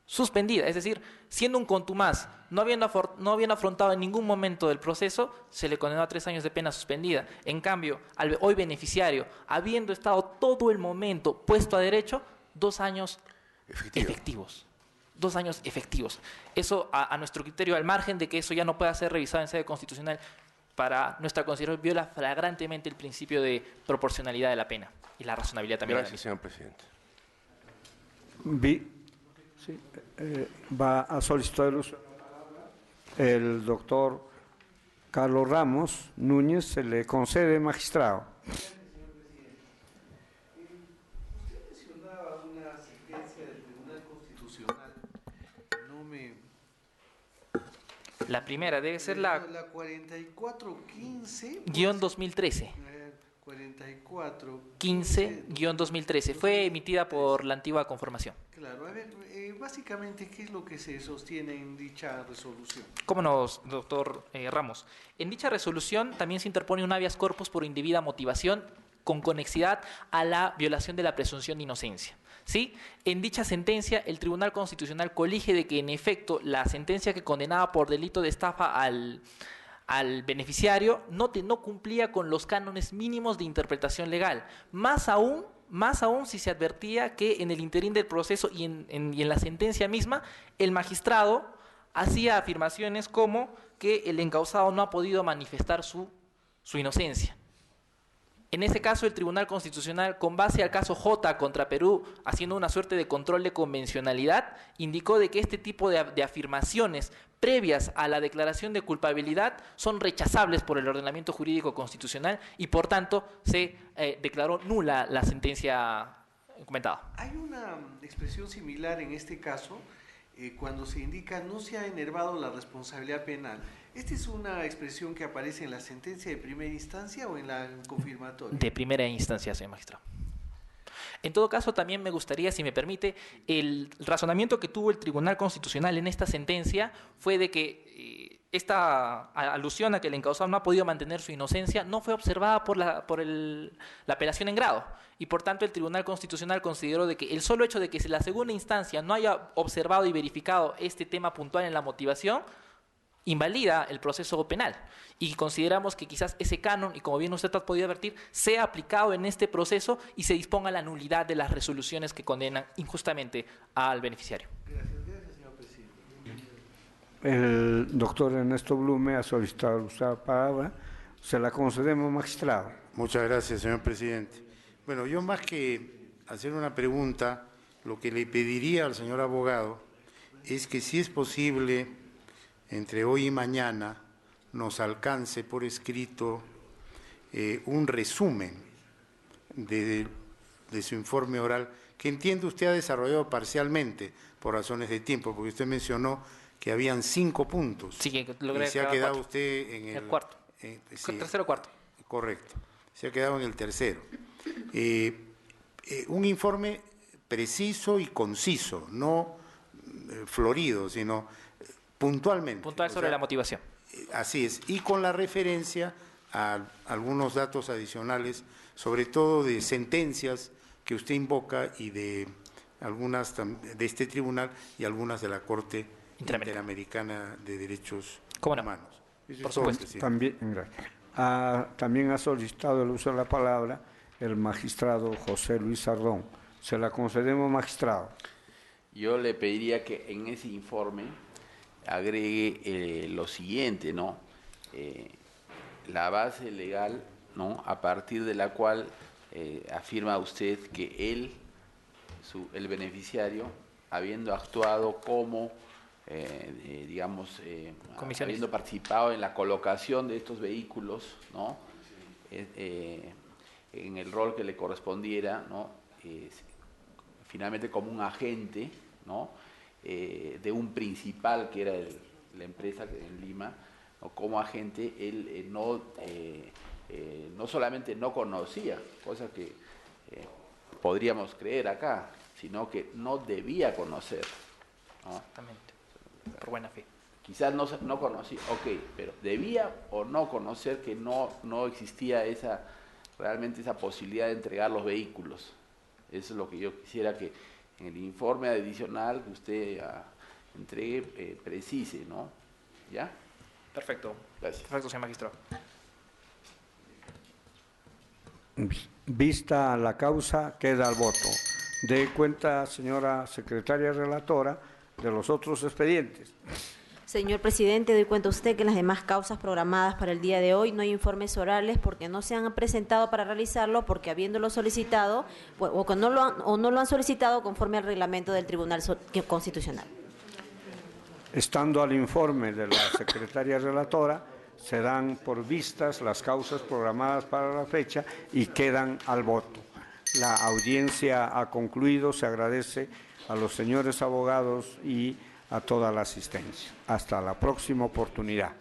Suspendida, es decir, siendo un contumaz, no habiendo afrontado en ningún momento del proceso, se le condenó a 3 años de pena suspendida. En cambio, al hoy beneficiario, habiendo estado todo el momento puesto a derecho, 2 años efectivos. 2 años efectivos. Eso, a nuestro criterio, al margen de que eso ya no pueda ser revisado en sede constitucional, para nuestra consideración viola flagrantemente el principio de proporcionalidad de la pena y la razonabilidad también. Gracias, señor presidente. Va a solicitar el uso el doctor Carlos Ramos Núñez, se le concede, magistrado. La primera debe ser la 4415-2013. 4415-2013. Fue emitida por la antigua conformación. Claro, a ver, básicamente, ¿qué es lo que se sostiene en dicha resolución? ¿Cómo no, doctor Ramos? En dicha resolución también se interpone un habeas corpus por indebida motivación con conexidad a la violación de la presunción de inocencia. ¿Sí? En dicha sentencia, el Tribunal Constitucional colige de que, en efecto, la sentencia que condenaba por delito de estafa al al beneficiario no cumplía con los cánones mínimos de interpretación legal. Más aún si se advertía que en el interín del proceso y en la sentencia misma, el magistrado hacía afirmaciones como que el encausado no ha podido manifestar su inocencia. En ese caso, el Tribunal Constitucional, con base al caso J contra Perú, haciendo una suerte de control de convencionalidad, indicó de que este tipo de afirmaciones previas a la declaración de culpabilidad son rechazables por el ordenamiento jurídico constitucional y, por tanto, se declaró nula la sentencia comentada. Hay una expresión similar en este caso, cuando se indica no se ha enervado la responsabilidad penal. ¿Esta es una expresión que aparece en la sentencia de primera instancia o en la confirmatoria? De primera instancia, señor magistrado. En todo caso, también me gustaría, si me permite, el razonamiento que tuvo el Tribunal Constitucional en esta sentencia fue de que esta alusión a que el encausado no ha podido mantener su inocencia no fue observada por la apelación en grado, y por tanto el Tribunal Constitucional consideró de que el solo hecho de que la segunda instancia no haya observado y verificado este tema puntual en la motivación invalida el proceso penal, y consideramos que quizás ese canon, y como bien usted ha podido advertir, sea aplicado en este proceso y se disponga la nulidad de las resoluciones que condenan injustamente al beneficiario. Gracias, señor presidente. El doctor Ernesto Blume ha solicitado usar la palabra. Se la concedemos, magistrado. Muchas gracias, señor presidente. Bueno, yo más que hacer una pregunta, lo que le pediría al señor abogado es que, si es posible, entre hoy y mañana nos alcance por escrito un resumen de su informe oral, que entiendo usted ha desarrollado parcialmente por razones de tiempo, porque usted mencionó que habían 5 puntos. Sí, que logré y se ha quedar quedado 4. usted en el cuarto. Sí, tercero o cuarto. Correcto. Se ha quedado en el tercero. Un informe preciso y conciso, no florido, sino puntualmente. Puntual sobre la motivación. Así es, y con la referencia a algunos datos adicionales, sobre todo de sentencias que usted invoca y de algunas de este tribunal y algunas de la Corte Interamericana de Derechos Humanos. Por supuesto. También ha solicitado el uso de la palabra el magistrado José Luis Sardón. Se la concedemos, magistrado. Yo le pediría que en ese informe agregue lo siguiente, ¿no? La base legal, ¿no?, a partir de la cual afirma usted que el beneficiario, habiendo actuado como, habiendo participado en la colocación de estos vehículos, ¿no?, en el rol que le correspondiera, ¿no?, finalmente como un agente, ¿no?, de un principal que era la empresa en Lima, ¿no?, como agente, él no solamente no conocía, cosa que podríamos creer acá, sino que no debía conocer, ¿no? Exactamente, por buena fe. Quizás no conocía, ok, pero debía o no conocer que no existía realmente esa posibilidad de entregar los vehículos. Eso es lo que yo quisiera que en el informe adicional que usted entregue precise, ¿no? ¿Ya? Perfecto. Gracias. Perfecto, señor magistrado. Vista la causa, queda el voto. Dé cuenta, señora secretaria relatora, de los otros expedientes. Señor presidente, doy cuenta a usted que en las demás causas programadas para el día de hoy no hay informes orales porque no se han presentado para realizarlo, porque habiéndolo solicitado o no lo han solicitado conforme al reglamento del Tribunal Constitucional. Estando al informe de la secretaria relatora, se dan por vistas las causas programadas para la fecha y quedan al voto. La audiencia ha concluido. Se agradece a los señores abogados y a toda la asistencia. Hasta la próxima oportunidad.